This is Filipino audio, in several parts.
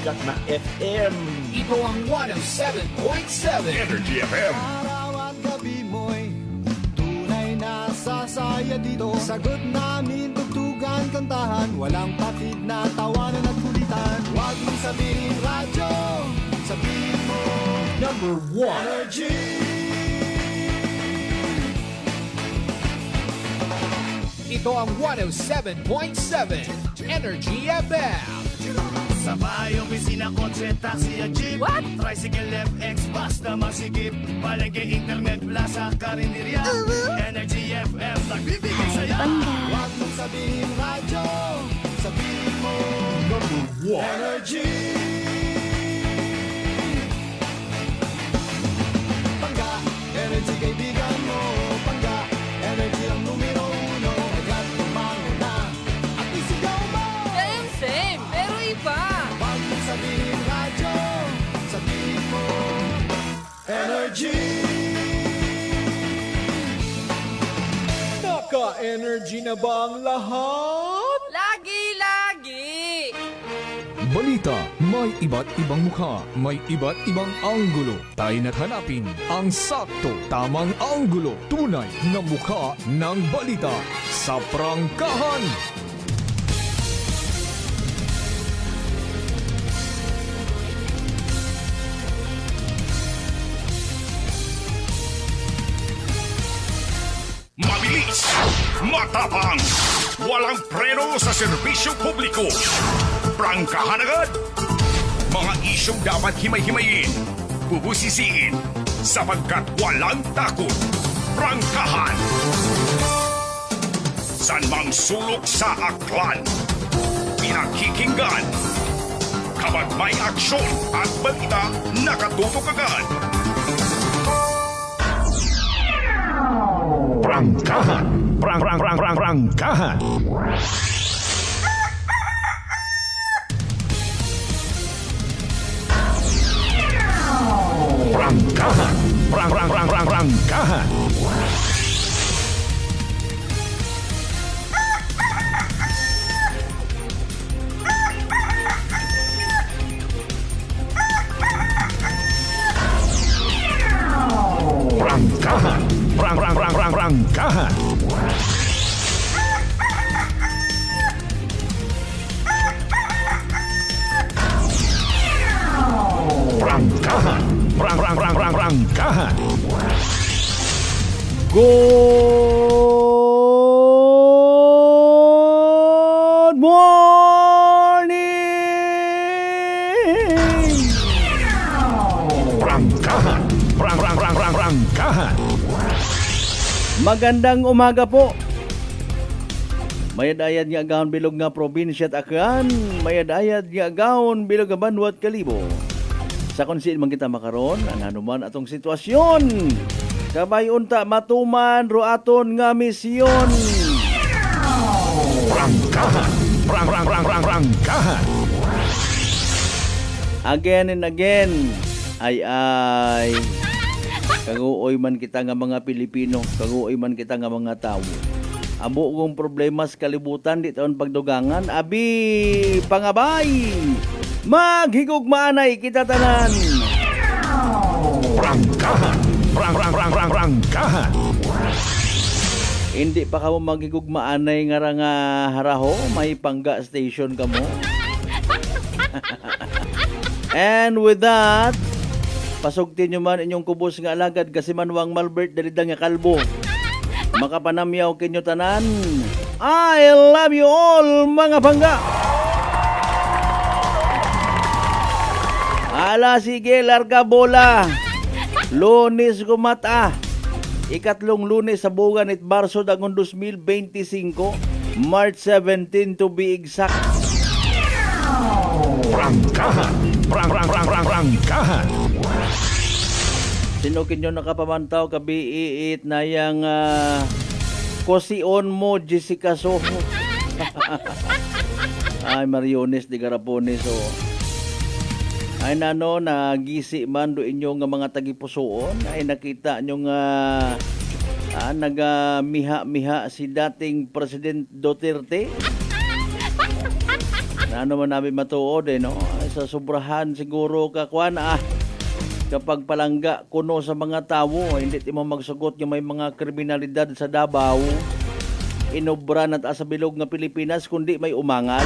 sikat na FM. Ito ang 107.7 Energy FM. Araw at gabi mo'y tunay na sasaya dito. Sagot namin, tugtugan, kantahan, walang patid na tawanan at kulitan. Huwag mong sabihin radyo, sabihin mo Number 1. Energy. Ito ang 107.7 Energy FM. Sa bahay, opisina, kotse, taxi at jeep. What? Tricycle, FX, basta masigip. Palengke, internet, plaza, karinderya. Energy FM, nagbibigay saya. Huwag mong sabihin radyo, sabihin mo Number 1. Energy. Pangga, energy kaibigan mo. Pangga, energy ang numero uno. Agad tumango na at isigaw mo. Same, pero iba. Huwag mong sabihin radyo, sabihin mo Energy. Naka-energy na ba ang lahat? Lagi. Balita, may iba't ibang mukha, may iba't ibang anggulo. Tayo na't hanapin ang sakto, tamang anggulo, tunay na mukha ng balita sa prangkahan. Mabilis, matapang, walang preno sa serbisyo publiko. Prangkahan agad. Mga isyong dapat himay-himayin, bubusisiin, sapagkat walang takot. Prangkahan. San mang sulok sa aklan, pinakikinggan. Kapag may aksyon at balita, nakatutok agad. Prangkahan. Prangkahan. Prangkahan. Prangkahan. Prangkahan. Prangkahan. Prangkahan. Prangkahan. Good morning! Prangkahan. Prangkahan. Magandang umaga po. Mayadayad nga agawon bilog nga probinsya at akan, mayadayad nga agawon bilog nga banwat kalibo. Sa konsil man kita makaron, anuman atong sitwasyon. Kabay unta matuman ro aton nga misyon. Prangkahan. Prangkahan. Again and again, ay kaguoy man kita nga mga Pilipino, kaguoy man kita nga mga tao. Amo kong problema sa kalibutan di taon pagdugangan, abi pangabay, maghigugmaanay kita tanan. Prangkahan. Prangkahan. Hindi pa ka mo maghigugmaanay nga nga haraho, may pangga station ka mo. And with that, pasugtin nyo man inyong kubos nga alagad kasi manwang Malbert dalidang nga kalbo. Makapanamyaw kinyo tanan. I love you all mga pangga. Ala sige larga bola. Lunes gumata. Ikatlong Lunes sa buwan it Marso dagon 2025, March 17 to be exact. Prangkahan. Prangkahan. Sino kinyo nakapamantaw kabiiit na yang kosion mo Jessica Soho. Ay Mariones de Garapones o. Ay nano nagisi man do inyo nga mga tagipusoon ay nakita nyo nga nagamiha-miha si dating President Duterte. Na ano man namin matuod no? sa sobrahan siguro kakwan kapag palangga kuno sa mga tawo, hindi ti mo magsugot yung may mga kriminalidad sa Davao, inobra at sa bilog nga Pilipinas kundi may umangal.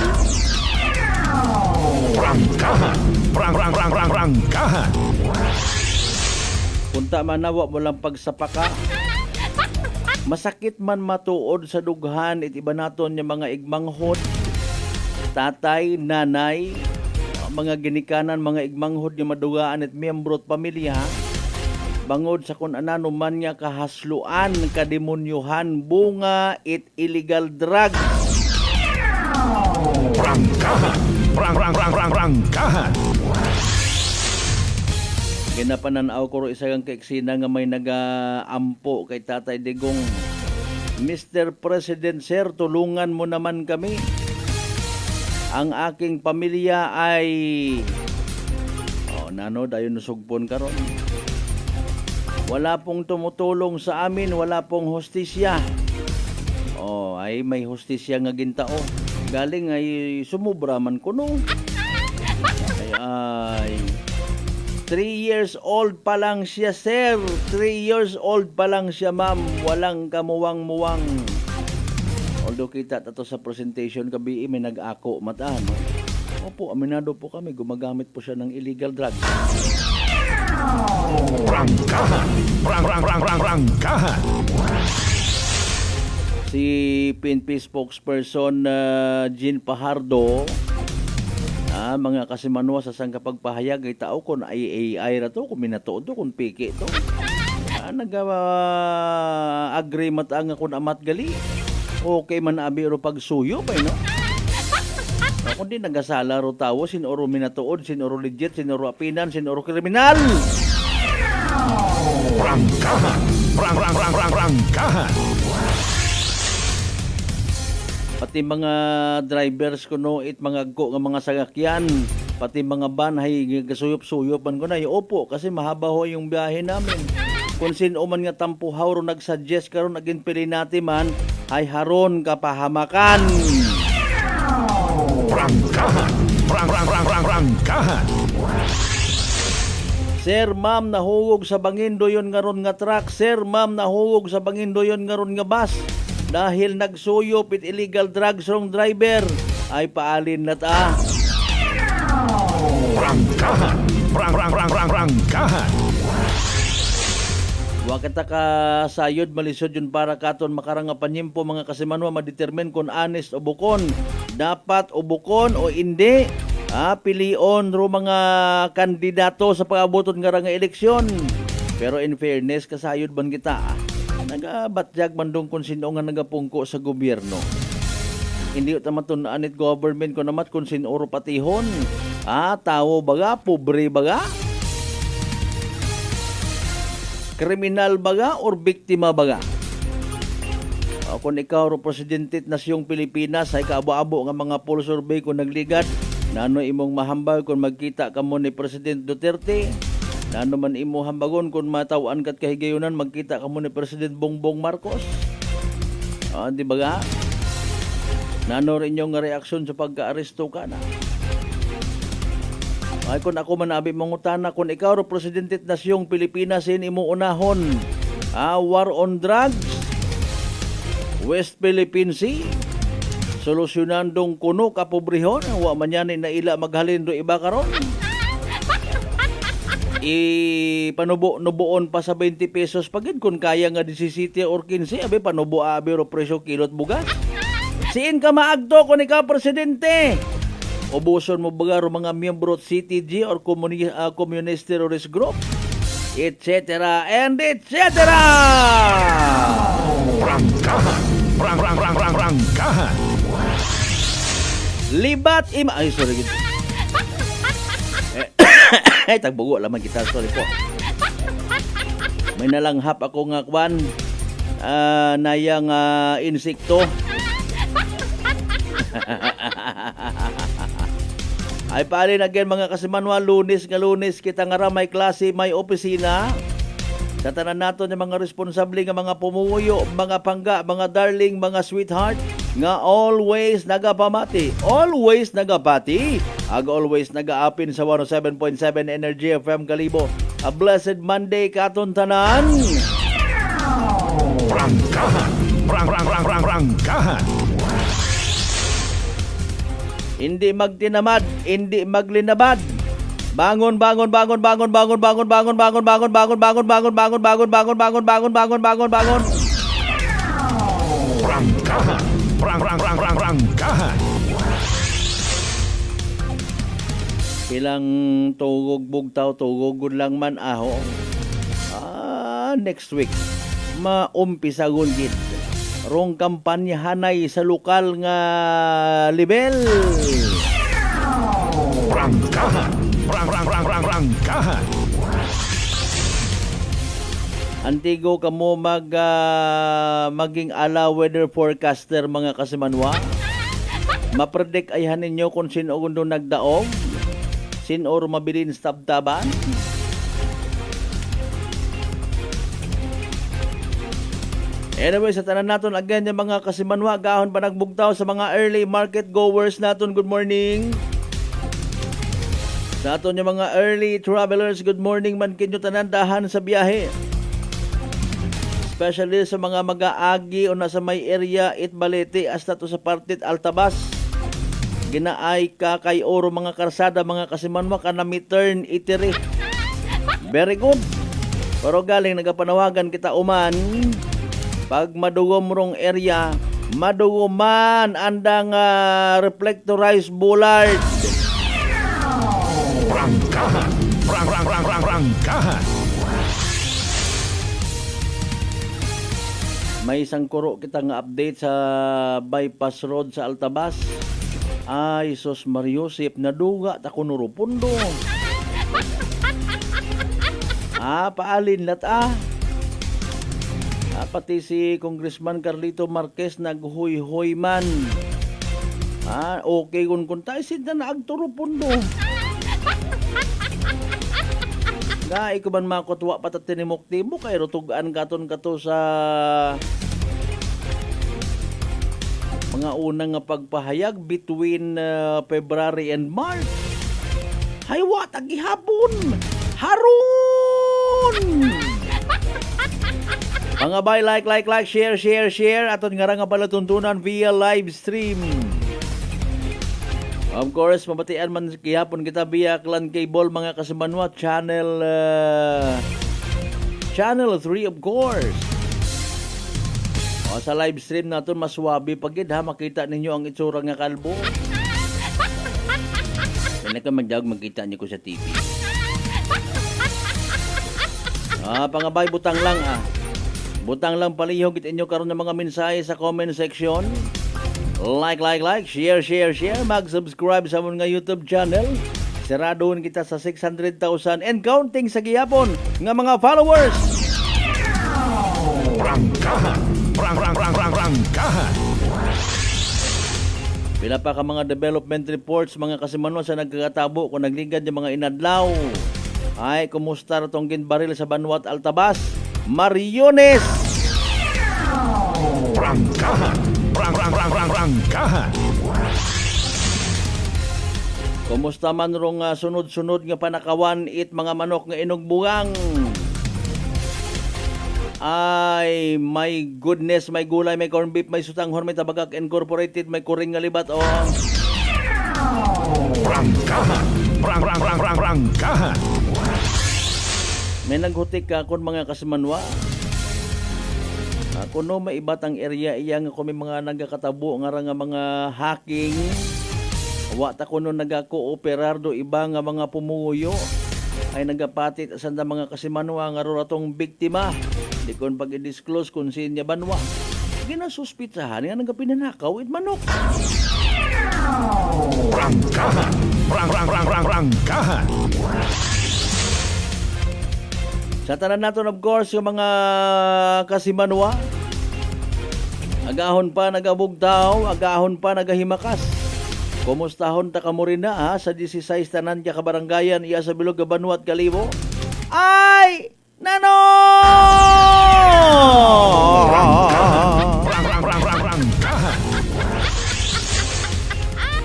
Prangkahan. Prangkahan. Punta manawa mo lang pagsapaka. Masakit man matuod sa dughan it iba naton yung mga igmanghod, tatay, nanay, mga ginikanan, mga igmanghod yung madugaan at miyembro at pamilya bangod sa kung anano man niya kahasluan, kademonyuhan, bunga it illegal drug. Prangkahan. Prangkahan. Ginapananaw ko ro isa kang kaiksina nga may nagaampo kay Tatay Digong. Mr. President Sir, tulungan mo naman kami. Ang aking pamilya ay nano dayon nasugpon karon. Wala pong tumutulong sa amin, wala pong hustisya. Ay may hustisya nga gintao. Galing ay sumubra man kuno. Ay 3 years old pa lang siya, sir. 3 years old pa lang siya, ma'am. Walang kamuwang-muwang. Although kita tato sa presentation kabi may nag-ako mata, no? Opo, aminado po kami. Gumagamit po siya ng illegal drugs. Prangkahan. Prangkahan. Si PNP spokesperson Jean Pajardo, mga kasimanwa sa sang kapagpahayag ay tao kung AI ra to, kung minatuod to, kung piki to. Nag-agree matang kung amat gali. Okay man abi ro pagsuyo pa, no? Kung di nagasala ro tawo, sinoro minatuod, sinoro legit, sinoro apinan, sinoro kriminal. Prangkahan. Prangkahan. Pati mga drivers ko no, mga go nga mga sasakyan, pati mga van ay gasuyop-suyop man ko na. Opo, kasi mahaba ho yung biyahe namin. Kung sino man nga tampuhaw ro nagsuggest karon agin pili natin man, ay haron kapahamakan. Prangkahan. Prangkahan. Sir, ma'am, nahugog sa Bangindo yon nga ron nga truck. Sir, ma'am, nahugog sa Bangindo yon nga ron nga bus. Dahil nagsuyop it illegal drugs wrong driver, ay paalin na ta. Prangkahan. Prangkahan. Wakata ka sayod malisod yun para katon makarang nga panyimpo mga kasimanwa madetermine kung honest o bukon. Dapat o bukon o hindi. Pilion ro mga kandidato sa pag-aboton nga nga eleksyon. Pero in fairness, kasayod ban kita nagabatyag mandong kung sino nga nagapungko sa gobyerno. Hindi ito matunaan it government ko namat kung sino ro patihon. Tao baga, pobre baga, kriminal baga, or biktima baga. Kung ikaw ro presidente nasyong Pilipinas ay kaabo-abo nga mga poll survey kung nagligat, nano imong mahambal kung magkita ka mo ni President Duterte. Nano man imo hambagon kung matawan kat kahigayunan magkita ka mo ni President Bongbong Marcos. Di ba ga? Nano rin yung reaksyon sa pagka-aresto ka na. Ay kung ako man abi mangutana, kung ikaw ro presidente nasyong Pilipinas in imo unahon, war on drugs, West Philippine Sea, solusjonandong kuno kapobrehon, wa man yan na ila maghalin do iba karon. Panubo-nuboon pa sa 20 pesos pagid kung kaya nga 17 or 15, abi panubo abi ro presyo kilot bugas. Siin ka maagto kung ikaw presidente. Ubuson mo baga ro mga miyembro CTG or Communist Terrorist Group, etc. and etc. Prangkahan. Prangkahan. Libat ay sorry gitu. Ay tagbugo lamang kita, sorry po. May nalanghap ako nga kwan nayang insekto. Ay palin again mga kasimanwa, lunes nga lunes kita nga ra may klase, may opisina. Sa tanan nato ng mga responsable nga mga pumuyo, mga pangga, mga darling, mga sweetheart, nga always nagapamati, always nagapati, always nagaapin sa 107.7 Energy FM Kalibo. A blessed Monday katon tanan. Prangkahan. Prangkahan. Hindi magtinamad, hindi maglinabad. Bangon, bangon, bangon, bangon, bangon, bangon, bangon, bangon, bangon, bangon, bangon, bangon, bangon, bangon, bangon, bangon, bangon, bangon, bangon, bangon. Prangkahan. Prangkahan. Ilang tugog bugtaw, tugog lang man aho. Next week, maumpisa gid. Rong kampanyahanay sa lokal nga level. Prangkahan. Prangkahan. Antigo kamo maging ala weather forecaster mga kasimanwa. Mapredict ayhan ninyo kung sino gundo nagdaog, sino mabilin stabtaban. Anyway, sa tanan naton again yung mga kasimanwa, gahon pa nagbugtaw sa mga early market goers naton. Good morning. Sa aton yung mga early travelers, good morning man kinyo tanan dahan sa biyahe. Especially sa mga mag-aagi o nasa may area Itbalete hasta to sa partit Altabas. Ginaay ka kay oro mga karsada mga kasimanwa kanami turn itiri. Very good. Pero galing nagapanawagan kita uman. Pag madugom rong area, madugoman andang reflectorized bollard. Prangkahan. Prangkahan. May isang kuro kita nga update sa bypass road sa Altabas. Ay, sos Mariosip, naduga ta kunurupundo. Paalin lat pati si Congressman Carlito Marquez naghuy-huy man. Okay kun tayo sinta na agturupundo. Iko man makotwa patatinimok-timok kay rutugaan katon kato sa mga unang nga pagpahayag between February and March. Haywa tagihapon. Harun. Mga bay, like, share. Aton nga nga pala tuntunan via live stream. Of course, mabatian man kihapon kita via Clan Cable mga kasimanwa. Channel 3 of course. Sa live stream naton maswabi pagid ha. Makita ninyo ang itsura nga kalbo. Kaya ka magdawag makita niyo ko sa TV. Pangabay, butang lang Butang lang palihog it inyo karon ng mga mensahe sa comment section. Like, share. Mag-subscribe sa among nga YouTube channel. Siradoon kita sa 600,000 and counting sa gihapon nga mga followers. Prangkahan. Prangkahan. Pila pa ka mga development reports mga kasimanwa sa nagkakatabo kung nagligad yung mga inadlaw. Ay, kumusta ratong ginbaril sa Banwat Altabas? Mariones. Prangkahan. Prangkahan. Kumusta man rong sunod-sunod nga panakawan it mga manok nga inugbugang. Ay, my goodness, may gulay, may corn beef, may sutanghon, may tabagak incorporated, may kuring nga libat Prangkahan. Prangkahan. May naghutik ka kon mga kasimanwa. Kuno may ibat ang area iya nga kung may mga nagakatabo nga mga hacking. Wa ta kuno nagakooperar do iba nga mga pumuyo ay nagapatit asanda mga kasimanwa nga ratong biktima. Di kon pag i-disclose kung sinya banwa. Ginasuspitsahan nga nagapinanakaw it manok. Prangkahan. Prangkahan. Sa tanan naton of course yung mga kasimanwa, agahon pa nagabugtaw, agahon pa nagahimakas. Kumustahon ta kamo rin na sa 16 tanan ka kabaranggayan iya sa Bilog Banwat Kalibo. Ay! Nano! Prangkahan.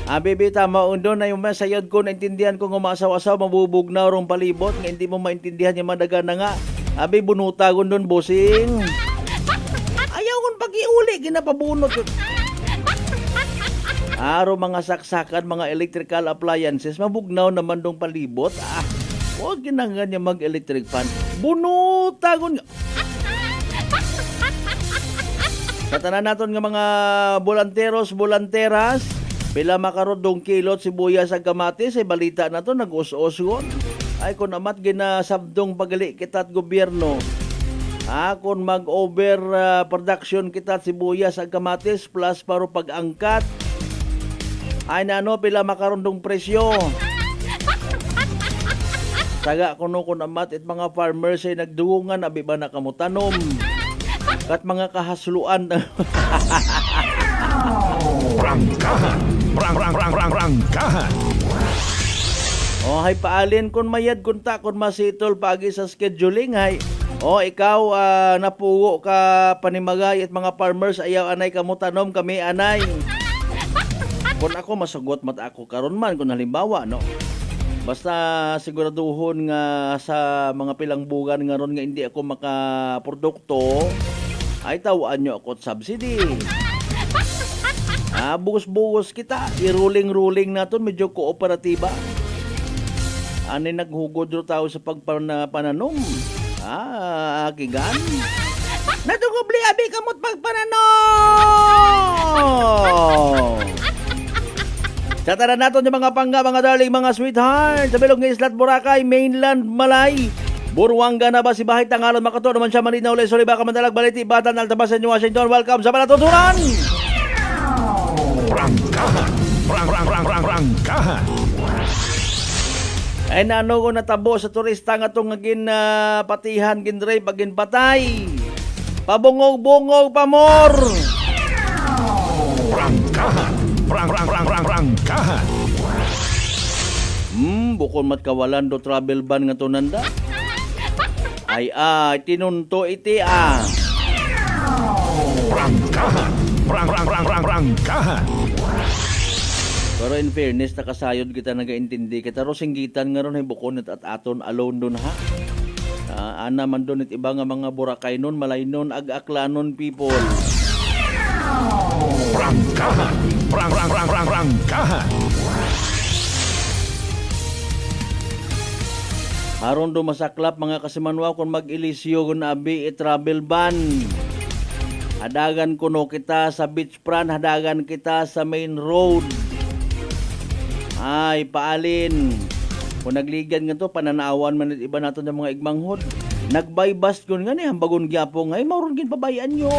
Abi tama undo na yung masayod ko, naintindihan ko nga masaw-asaw, mabubugnaw rong palibot, nga hindi mo maintindihan yung madaga na nga. Abi bunutagon doon, bossing. Ayaw kong pag-iuli, ginapabunot yun. Aro mga saksakan, mga electrical appliances, mabugnaw naman dong palibot. Huwag ginangan niya mag-electric fan. Bunutagon nga. Sa tanan naton nga mga bolanteros, pila makarod dong kilot sibuyas sa kamatis, ay balita na to, nag-us-usgon. Ay kung amat ginasabdong pagali kitat gobyerno. Kung mag-over production kitat sibuyas sa kamatis plus paro pag-angkat, ay nano pila makarundong presyo. Taga kuno kun amat it mga farmers ay nagduungan abi ba na kamutanom. Kat mga kahasluan. Prangkahan. Prangkahan. Hay paalin kun mayad kunta kun masitol pagi sa scheduling hay. Ikaw napugo ka panimagay at mga farmers ayaw anay kamutanom kami anay. Kung ako masugot mat ako karon man kung halimbawa no. Basta siguraduhon nga sa mga pilang bugan nga ron nga hindi ako makaprodukto, ay tawaan nyo ako subsidy. Bugus-bugus kita, i-ruling naton medyo kooperatiba. Ani naghugod ro tao sa pagpananom. Kigan. Natugubli abi kamot pagpananom. Tataran natin yung mga pangga, mga darling, mga sweetheart. Sa bilog ng Islat Boracay, mainland Malay. Buruanga na ba si Bahit Tangalan Makato naman siya malinaw ulit. Sorry baka mandalag baliti, Batan, Altabasan, Washington. Welcome sa Palatutunan! Prangkahan. Prangkahan. Ay naano ko natabo sa turista nga itong patihan, ginray, pagin patay. Pabungog-bungog pa more! Prangkahan. Prangkahan. Bukod mat kawalan do travel ban nga to nanda. Ay tinunto iti Prangkahan. Prangkahan. Pero in fairness, nakasayod kita nagaintindi kita. Ro singgitan nga ron ay bukod at aton alone dun ha. Ana man dun it iba nga mga Boracay nun, malay nun, ag-aklanon people. Prangkahan. Prangkahan. Haron do masaklap mga kasimanwa kung mag-ilisyo kung abi i-travel ban. Hadagan kuno kita sa beachfront, hadagan kita sa main road. Ay, paalin. Kung nagligan nga to, pananawan man iba nato ng mga igmanghod. Nagbaybast kun nga ni, hambagon gyapong, ay mauron gin pabayaan nyo.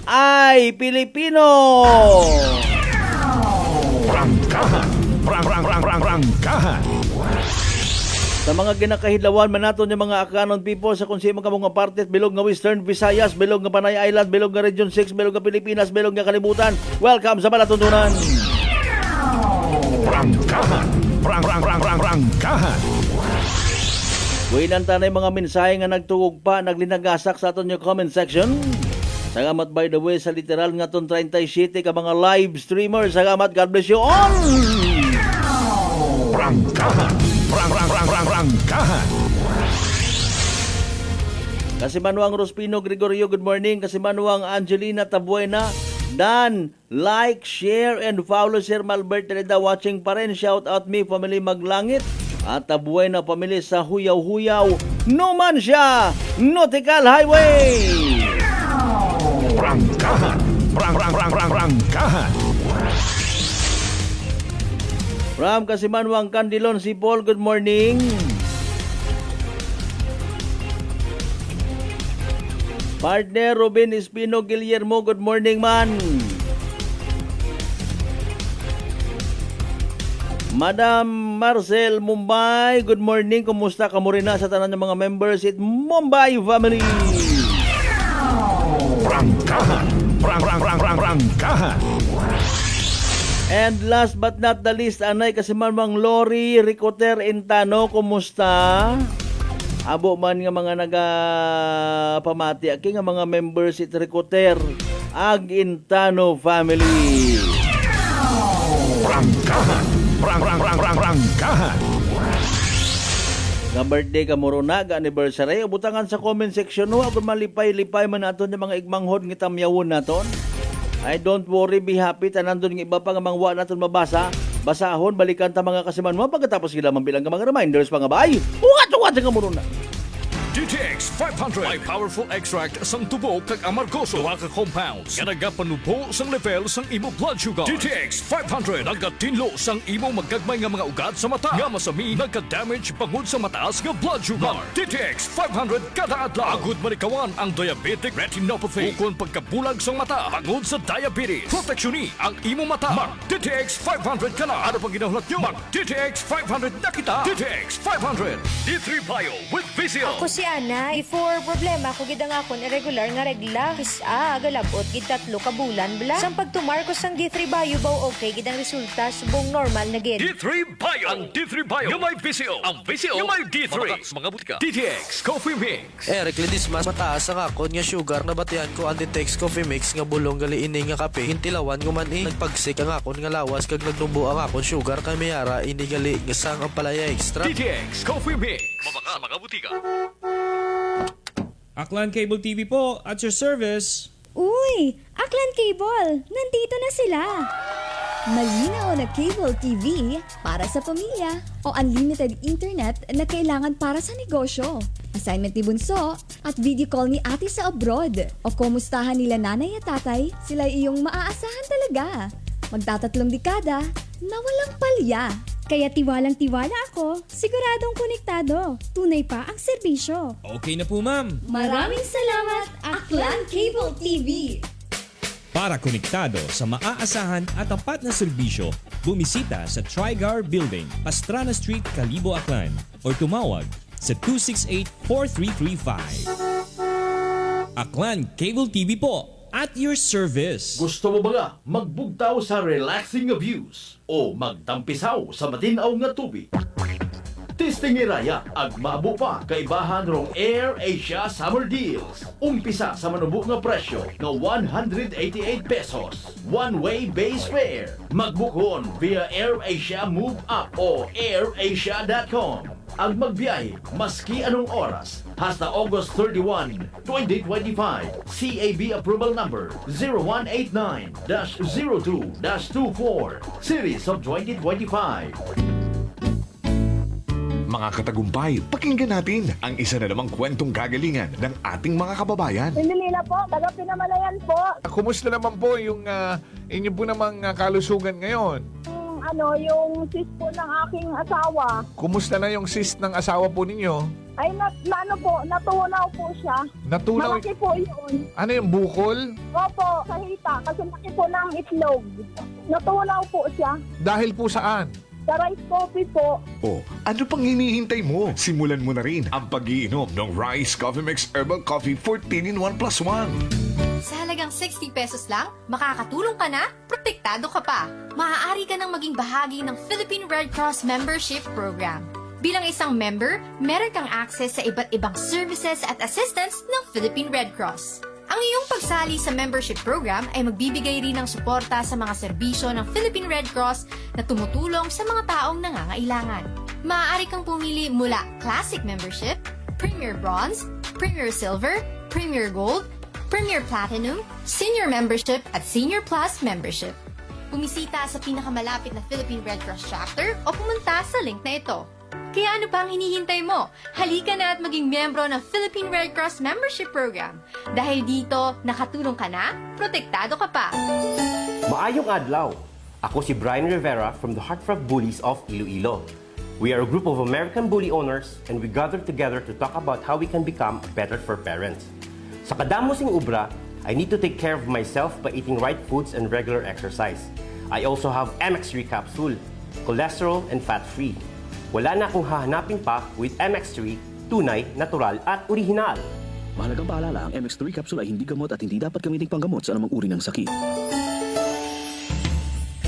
Ay, Pilipino! Prangkahan. Prangkahan. Sa mga ginakahidlawan man nato ng mga Akanon people sa kung sino ka mga partes, bilog nga Western Visayas, bilog nga Panay Island, bilog nga Region 6, bilog nga Pilipinas, bilog nga Kalibutan. Welcome sa Palatutunan! Prangkahan. Prangkahan. Buwinan tanay mga mensahe nga nagtugog pa, naglinagasak sa aton yung comment section. Salamat by the way sa literal nga ton 37 ka mga live streamers. Salamat, God bless you all! Prangkahan. Prangkahan. Kasimanuang Rospino Gregorio, good morning. Kasimanuang Angelina Tabuena, Dan, like, share, and follow Sir Malbert Tereda watching pa rin. Shout out me, family Maglangit. At Tabuena, family sa Huyaw-Huyaw, Numancia, Nautical Highway. Prangkahan. Prangkahan. From Kasimanwang Candilon, si Paul, good morning. Partner Robin Espino Guillermo, good morning man. Madam Marcel Mumbai, good morning. Kumusta ka mo rin na sa tanan ng mga members at Mumbai family? Prangkahan. Prangkahan. And last but not the least, anay kasi Mang Lori Ricoter Intano, kumusta? Abo man nga mga pamati aki nga mga members it Ricoter ag Intano family. Prangkahan. Prangkahan. Nga birthday ka muro na, ga anniversary, ubutangan sa comment section no, kung malipay-lipay man naton yung mga igmanghod ng itamyawon naton. Ay don't worry, be happy, tanandun ng iba pa nga mangwa naton mabasa. Basahon, balikan ta mga kasiman mo, pagkatapos sila mambilang ka mga reminders pa nga ba? Ay, uwat ka muro na. DTX 500 may powerful extract sang tubo kag amargoso duha ka compounds nga nagapanubo sang level sang imo blood sugar. DTX 500 nagatinlo sang imo magagmay nga mga ugat sa mata nga masami nagka-damage pangud sa mataas nga blood sugar. DTX 500 kada adlaw agud manikawan ang diabetic retinopathy ukon pagkabulag sang mata pangud sa diabetes. Proteksyon ang imo mata. Mag DTX 500 kana. Ano pang ginahulot nyo? Mag DTX 500 na kita. DTX 500 D3 Bio with Vizio. Ako si Ana, before problema ko gid ang akon irregular nga regla. Kisa galabot gid 3 ka bulan bla. Sang pagtumarkos sang D3 Bio baw okay gid ang resulta subong normal na gid. D3 Bio. Ang D3 Bio yung may Vizio. Ang Vizio yung may D3. Mga butika. DTX Coffee Mix. Lidis mas mataas ang akon nga sugar na batian ko ang Ditex Coffee Mix nga bulong gali ini nga kape. Hintilawan ko man nagpagsik ang akon nga lawas kag nagnubo ang akon sugar kay mayara ini gali nga sang ang palaya extra. DTX Coffee Mix. Mabaka mga butika. Aklan Cable TV po, at your service. Uy! Aklan Cable! Nandito na sila! Malinaw na cable TV para sa pamilya o unlimited internet na kailangan para sa negosyo. Assignment ni Bunso at video call ni ate sa abroad. O kumustahan nila nanay at tatay, sila iyong maaasahan talaga. Magtatatlong dekada na walang palya. Kaya tiwalang-tiwala ako, siguradong konektado. Tunay pa ang serbisyo. Okay na po, ma'am. Maraming salamat, Aklan Cable TV! Para konektado sa maaasahan at tapat na serbisyo, bumisita sa Trigar Building, Pastrana Street, Kalibo, Aklan o tumawag sa 268-4335. Aklan Cable TV po, at your service. Gusto mo ba nga magbugtaw sa relaxing views o magtampisaw sa matinaw nga tubig? Tistingiraya ag maabo pa kaibahan rong Air Asia Summer Deals. Umpisa sa manubo nga presyo na 188 pesos. One-way base fare. Magbukon via Air Asia Move Up o airasia.com. Ag magbiyahe maski anong oras hasta August 31, 2025. CAB approval number 0189-02-24 Series of 2025. Mga katagumpay, pakinggan natin ang isa na namang kwentong kagalingan ng ating mga kababayan. Pindilila po, taga Pinamalayan po. Kumusta naman po yung inyo po namang kalusugan ngayon? Yung cyst po ng aking asawa. Kumusta na yung cyst ng asawa po ninyo? Ay, natunaw po siya. Natunaw? Malaki po yun. Ano yung bukol? Opo, sa hita. Kasi laki po ng itlog. Natunaw po siya. Dahil po saan? Sa rice coffee po. Oh, ano pang hinihintay mo? Simulan mo na rin ang pag-iinom ng Rice Coffee Mix Herbal Coffee 14-in-1 + 1. Sa halagang 60 pesos lang, makakatulong ka na, protektado ka pa. Maaari ka nang maging bahagi ng Philippine Red Cross Membership Program. Bilang isang member, meron kang access sa iba't ibang services at assistance ng Philippine Red Cross. Ang iyong pagsali sa membership program ay magbibigay rin ng suporta sa mga serbisyo ng Philippine Red Cross na tumutulong sa mga taong nangangailangan. Maaari kang pumili mula Classic Membership, Premier Bronze, Premier Silver, Premier Gold, Premier Platinum, Senior Membership at Senior Plus Membership. Bumisita sa pinakamalapit na Philippine Red Cross chapter o pumunta sa link na ito. Kaya ano pa ang hinihintay mo? Halika na at maging miyembro ng Philippine Red Cross Membership Program. Dahil dito, nakatulong ka na, protektado ka pa. Maayong adlaw! Ako si Brian Rivera from the Heartfelt Bullies of Iloilo. We are a group of American bully owners and we gather together to talk about how we can become better for parents. Sa kadamosing ubra, I need to take care of myself by eating right foods and regular exercise. I also have MX3 capsule, cholesterol and fat-free. Wala na akong hahanapin pa with MX3, tunay, natural at orihinal. Mahalagang paalala, ang MX3 capsule ay hindi gamot at hindi dapat gamitin panggamot sa anumang uri ng sakit.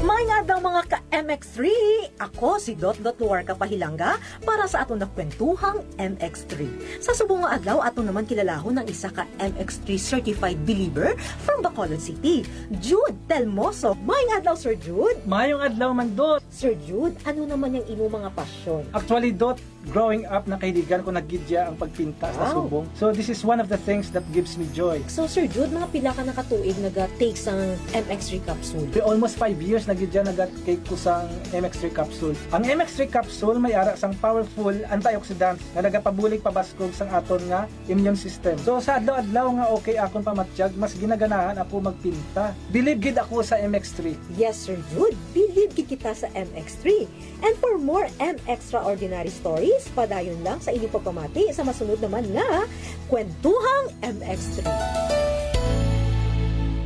Mga adlaw mga ka-MX3! Ako si Dot War Kapahilanga para sa atong nakwentuhang MX3. Sa subong nga adlaw, ato naman kilalahon ng isa ka MX3 certified believer from Bacolod City, Jude Telmoso. Mayong adlaw, Sir Jude! Mayong adlaw man, Dot! Sir Jude, ano naman yung imo mga pasyon? Actually, Dot, growing up, nakaidigan ko nagidya ang pagpinta sa subong. So, this is one of the things that gives me joy. So, Sir Jude, mga pila ka nakatuig nag-take sang MX3 capsule? Almost 5 years nagidya nag-take ko sang MX3 capsule. Ang MX3 capsule may ara sang powerful antioxidant na nagapabulig pabaskog sang aton nga immune system. So, sa adlaw-adlaw nga okay akong pamatsyag, mas ginaganahan ako magpinta. Believe gid ako sa MX3. Yes, Sir Jude, believe gid kita sa MX3. And for more extraordinary stories, padayon lang sa inyong pagpamati sa masunod naman nga Kwentuhang MX3.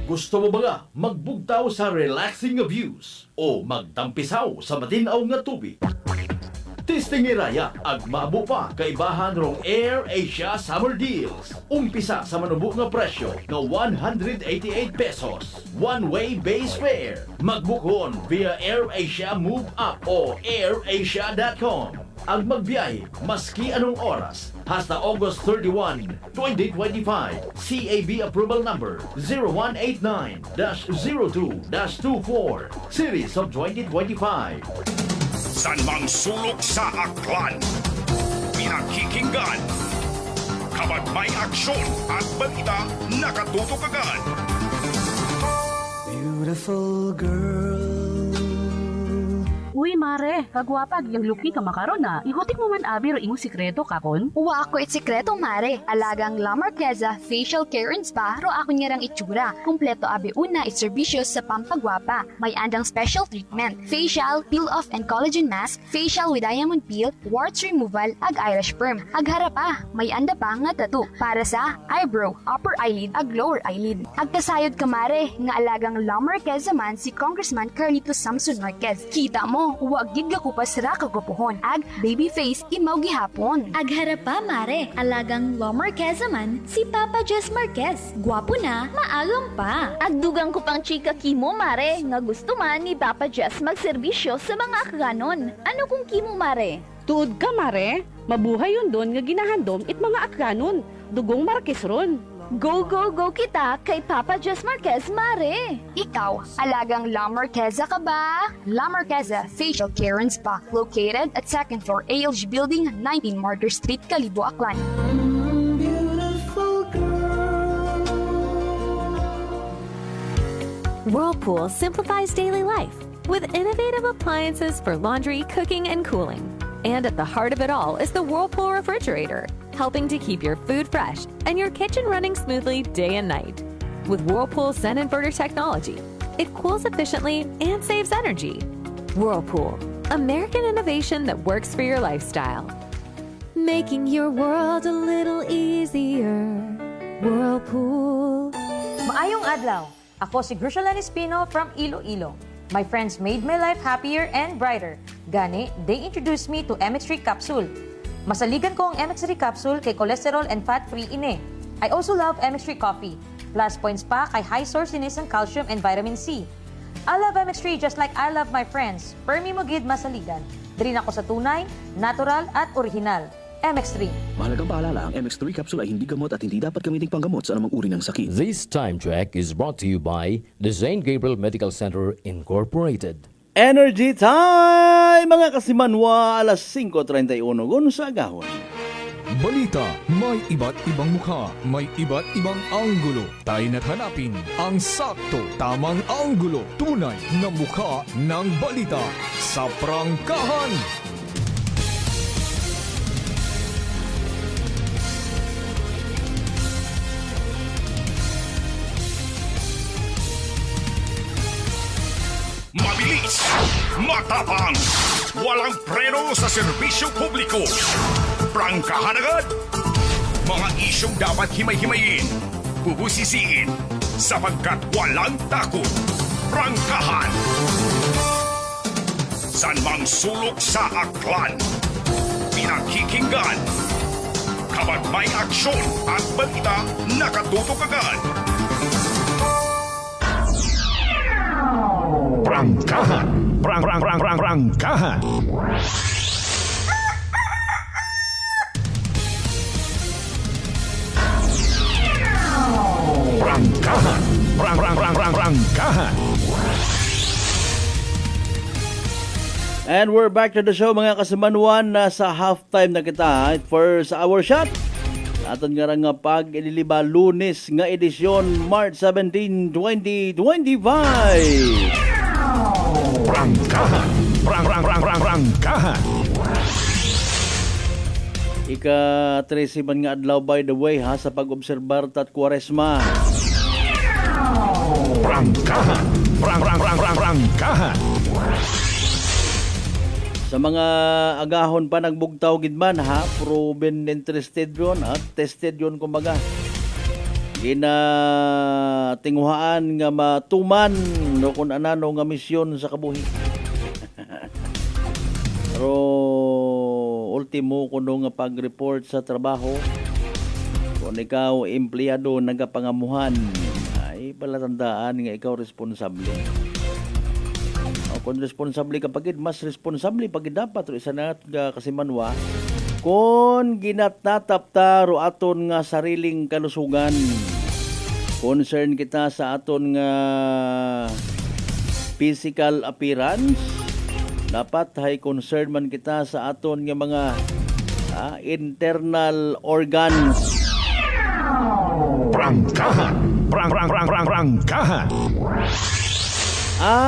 Gusto mo ba nga magbugtaw sa relaxing views o magtampisaw sa matinaw nga tubig? Tistingiraya ag maabo pa kaibahan rong Air Asia Summer Deals. Umpisa sa manubo nga presyo nga 188 pesos. One-way base fare. Magbukon via Air Asia Move Up o airasia.com. Ang magbiyahe maski anong oras hasta August 31, 2025. CAB approval number 0189-02-24 Series of 2025. San mang sulok sa aklan, pinakikinggan, kapag may aksyon at balita, nakatutok agad. Beautiful girl. Uy, mare, kagwapag yung luki ka makaron na. Ihutik mo man abi ro imong sikreto kakon. Uwa ako sikreto, mare. Alagang La Marqueza Facial Care and Spa ro ako niyarang itsura. Kumpleto abi una iserbisyo sa pampagwapa. May andang special treatment, facial, peel-off and collagen mask, facial with diamond peel, warts removal, ag eyelash perm. Ag harapa, may anda pa nga tattoo para sa eyebrow, upper eyelid, ag lower eyelid. Ag kasayod ka, mare, nga alagang La Marqueza man si Congressman Carlito Samson Marquez. Kita mo, huwag gid ka kupas ra kagwapuhon. Ag baby face imaw gihapon. Ag harapa, mare, alagang La Marqueza man si Papa Jess Marquez. Gwapo na, maagam pa. Ag dugang ko pang chika kimo, mare, nga gusto man ni Papa Jess magserbisyo sa mga akganon. Ano kung kimo, mare? Tuod ka, mare. Mabuhay yun doon nga ginahandom it mga akganon. Dugong Marquez ron. Go, go, go kita kay Papa Jess Marquez, mare! Ikaw, alagang La Marqueza ka ba? La Marqueza Facial Care and Spa, located at 2nd floor ALG Building, 19 Martyr Street, Kalibo, Aklan. Whirlpool simplifies daily life with innovative appliances for laundry, cooking, and cooling. And at the heart of it all is the Whirlpool refrigerator, helping to keep your food fresh and your kitchen running smoothly day and night. With Whirlpool's Zen inverter technology, it cools efficiently and saves energy. Whirlpool, American innovation that works for your lifestyle. Making your world a little easier. Whirlpool. Maayong adlaw. Ako si Grushalan Espino from Iloilo. My friends made my life happier and brighter. Gani, they introduced me to MX3 capsule. Masaligan ko ang MX3 capsule kay cholesterol and fat-free ine. I also love MX3 coffee. Plus points pa kay high sourciness ng calcium and vitamin C. I love MX3 just like I love my friends. Permi mo gid masaligan. Diri ako sa tunay, natural at original. MX3. Mahalagang paalala, ang MX3 capsule ay hindi gamot at hindi dapat gamiting panggamot sa anumang uri ng sakit. This time check is brought to you by the St. Gabriel Medical Center Incorporated. Energy time! Mga kasimanwa, alas 5:31 sa agahon. Balita, may iba't ibang mukha, may iba't ibang anggulo. Tayo na't hanapin ang sakto, tamang anggulo, tunay na mukha ng balita sa prangkahan. Mabilis, matapang, walang preno sa serbisyo publiko. Prangkahan agad. Mga isyong dapat himay-himayin, bubusisiin, sapagkat walang takot. Prangkahan. San mang sulok sa aklan, pinakikinggan, kapag may aksyon at balita, nakatutok agad. Prangkahan. Prangkahan. Prangkahan. And we're back to the show mga kasimanwan. Nasa halftime na kita. First hour shot. Aton nga nga pag ililiba Lunes nga edisyon March 17, 2025. Prangkahan. Prangkahan. Ika-13 man nga adlaw by the way ha sa pag-obserbar tat Kwaresma. Prangkahan. Prangkahan. Sa mga agahon pa nagbugtaw gid man ha, proven interested yon at tested yon kumbaga. Ginatinguhaan nga matuman no kun anano nga misyon sa kabuhi. Pero ultimo kuno nga pag-report sa trabaho kung ikaw empleyado nagapangamuhan ay palatandaan nga ikaw responsable. Kung responsable ka pagid, mas responsable pagid dapat ro isa na kasimanwa kung ginatatapta ro aton nga sariling kalusugan. Concern kita sa aton nga physical appearance. Dapat hay concern man kita sa aton nga mga internal organs. Prangkahan. Prangkahan.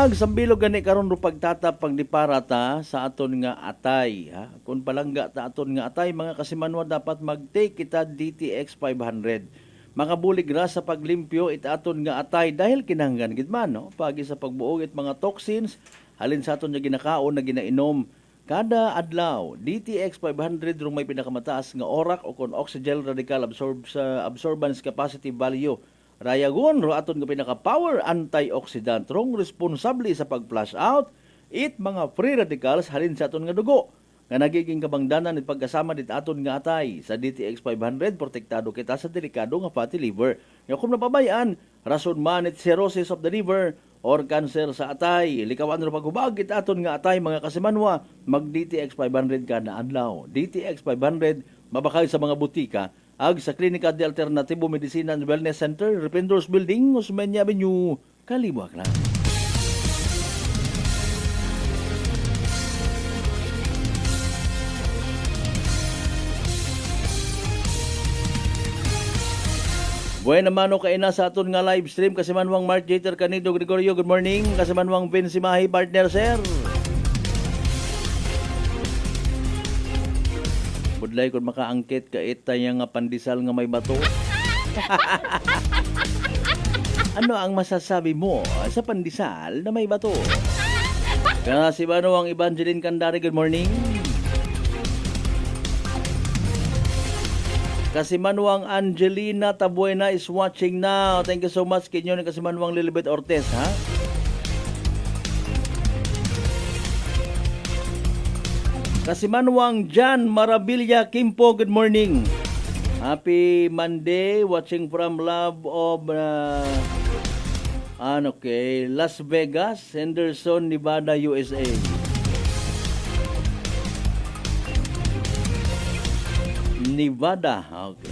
Sambilog gani karon ro pagtatap pagdiparata sa aton nga atay ha. Kung palangga ta aton nga atay mga kasimanwa dapat mag-take kita DTX 500. Makabulig ra sa paglimpyo it aton nga atay dahil kinahanglan gid man no pagi sa pagbuog it mga toxins halin sa aton nga ginakaon na ginainom kada adlaw. DTX 500 rong may pinakamataas nga orak o kon oxygen radical absorbance capacity value. Rayagon ro aton nga pinaka-power antioxidant rong responsable sa pag-flush out it mga free radicals halin sa aton nga dugo nga nagiging kabangdanan it pagkasama dit aton nga atay sa DTX 500 protektado kita sa delikado nga fatty liver. Nga kung napabayaan rason man it cirrhosis of the liver or cancer sa atay likawan ro paghubag it aton nga atay mga kasimanwa mag DTX 500 kada adlaw. DTX 500 mabakay sa mga butika ag sa Klinika de Alternativo Medicina and Wellness Center, Rependors Building, Osmeña Avenue, Kalibo, Aklan. Buena mano kaina sa aton nga live stream kasimanwang Mark Jeter Canido Gregorio, good morning. Kasimanwang Vince Mahi, partner sir. Budlay kung makaangkit ka itay nga pandesal nga may bato. Ano ang masasabi mo sa pandesal na may bato? Kaya si Bano ang Evangeline Candari, good morning. Kasimanwang Angelina Tabuena is watching now. Thank you so much kinyo ni Kasimanwang Lilibet Ortez ha. Kasimanwang Jan Marabilia Kimpo, good morning. Happy Monday, watching from Love of Las Vegas, Henderson, Nevada, USA. Nevada, okay.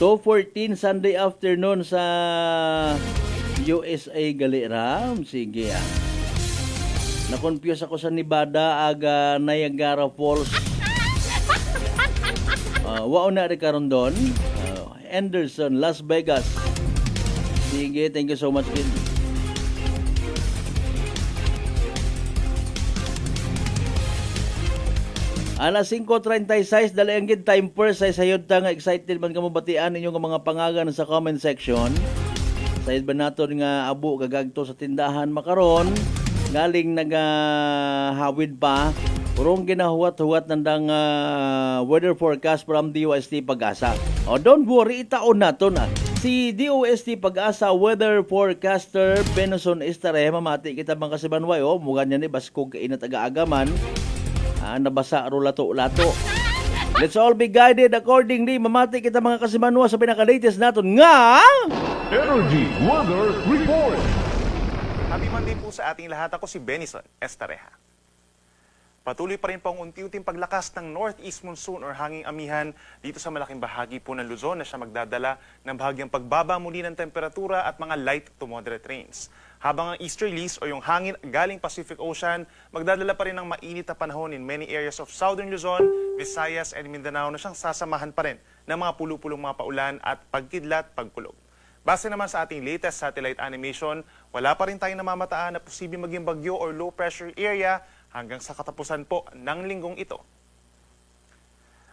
2:14 Sunday afternoon sa USA Galiram. Sige na-confuse ako sa Nevada aga Niagara Falls. Wao na rin karon doon. Anderson, Las Vegas. Sige, thank you so much kid. Alas 5:36 dali ang gid time first say sayod ta nga excited man kamo batian ninyo nga mga pangagan sa comment section. Sayod ba naton nga abo kagagto sa tindahan makaron? Galing nagahawid pa urong ginahuwat-huwat nandang weather forecast from DOST Pag-asa. Don't worry, itaon naton si DOST Pag-asa weather forecaster Benson Estare mamati kita bang kasibanway mugan niya ni baskog kainat aga-agaman nabasa ro lato-lato. Let's all be guided accordingly. Mamati kita mga kasibanwa sa pinaka-latest naton nga Energy Weather Report. Happy Monday po sa ating lahat. Ako si Benison Estareja. Patuloy pa rin po ang unti-unting paglakas ng northeast monsoon or hanging amihan dito sa malaking bahagi po ng Luzon na siya magdadala ng bahagyang pagbaba muli ng temperatura at mga light to moderate rains. Habang ang easterlies o yung hangin galing Pacific Ocean, magdadala pa rin ng mainit na panahon in many areas of southern Luzon, Visayas and Mindanao na siyang sasamahan pa rin ng mga pulupulong mga paulan at pagkidlat, pagkulog. Base naman sa ating latest satellite animation, wala pa rin tayong namamataan na posibleng maging bagyo or low pressure area hanggang sa katapusan po ng linggong ito.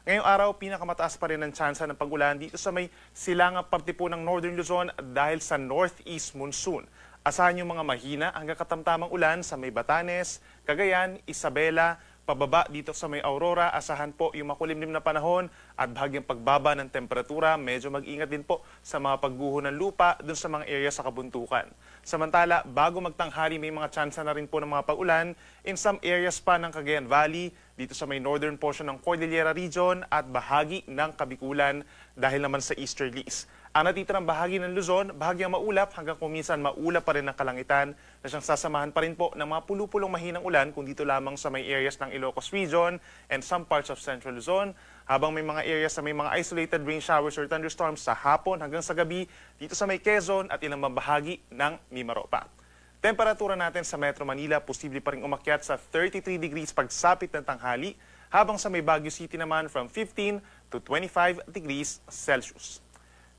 Ngayong araw, pinakamataas pa rin ang tsansa ng pag-ulan dito sa may silangang parte po ng Northern Luzon dahil sa northeast monsoon. Asahan yung mga mahina hanggang katamtamang ulan sa may Batanes, Cagayan, Isabela, pababa dito sa may Aurora, asahan po yung makulimlim na panahon at bahagyang pagbaba ng temperatura. Medyo mag-ingat din po sa mga pagguho ng lupa dun sa mga area sa kabuntukan. Samantala, bago magtanghali may mga tsansa na rin po ng mga pag-ulan in some areas pa ng Cagayan Valley, dito sa may northern portion ng Cordillera Region at bahagi ng Kabikulan dahil naman sa easterlies. Ang natitirang bahagi ng Luzon, bahagyang maulap hanggang kuminsan maulap pa rin ng kalangitan na siyang sasamahan pa rin po ng mga pulupulong mahinang ulan kung dito lamang sa may areas ng Ilocos Region and some parts of Central Luzon, habang may mga areas na may mga isolated rain showers or thunderstorms sa hapon hanggang sa gabi dito sa may Quezon at ilang bahagi ng Mimaropa. Temperatura natin sa Metro Manila posible pa rin umakyat sa 33 degrees pagsapit ng tanghali, habang sa may Baguio City naman from 15 to 25 degrees Celsius.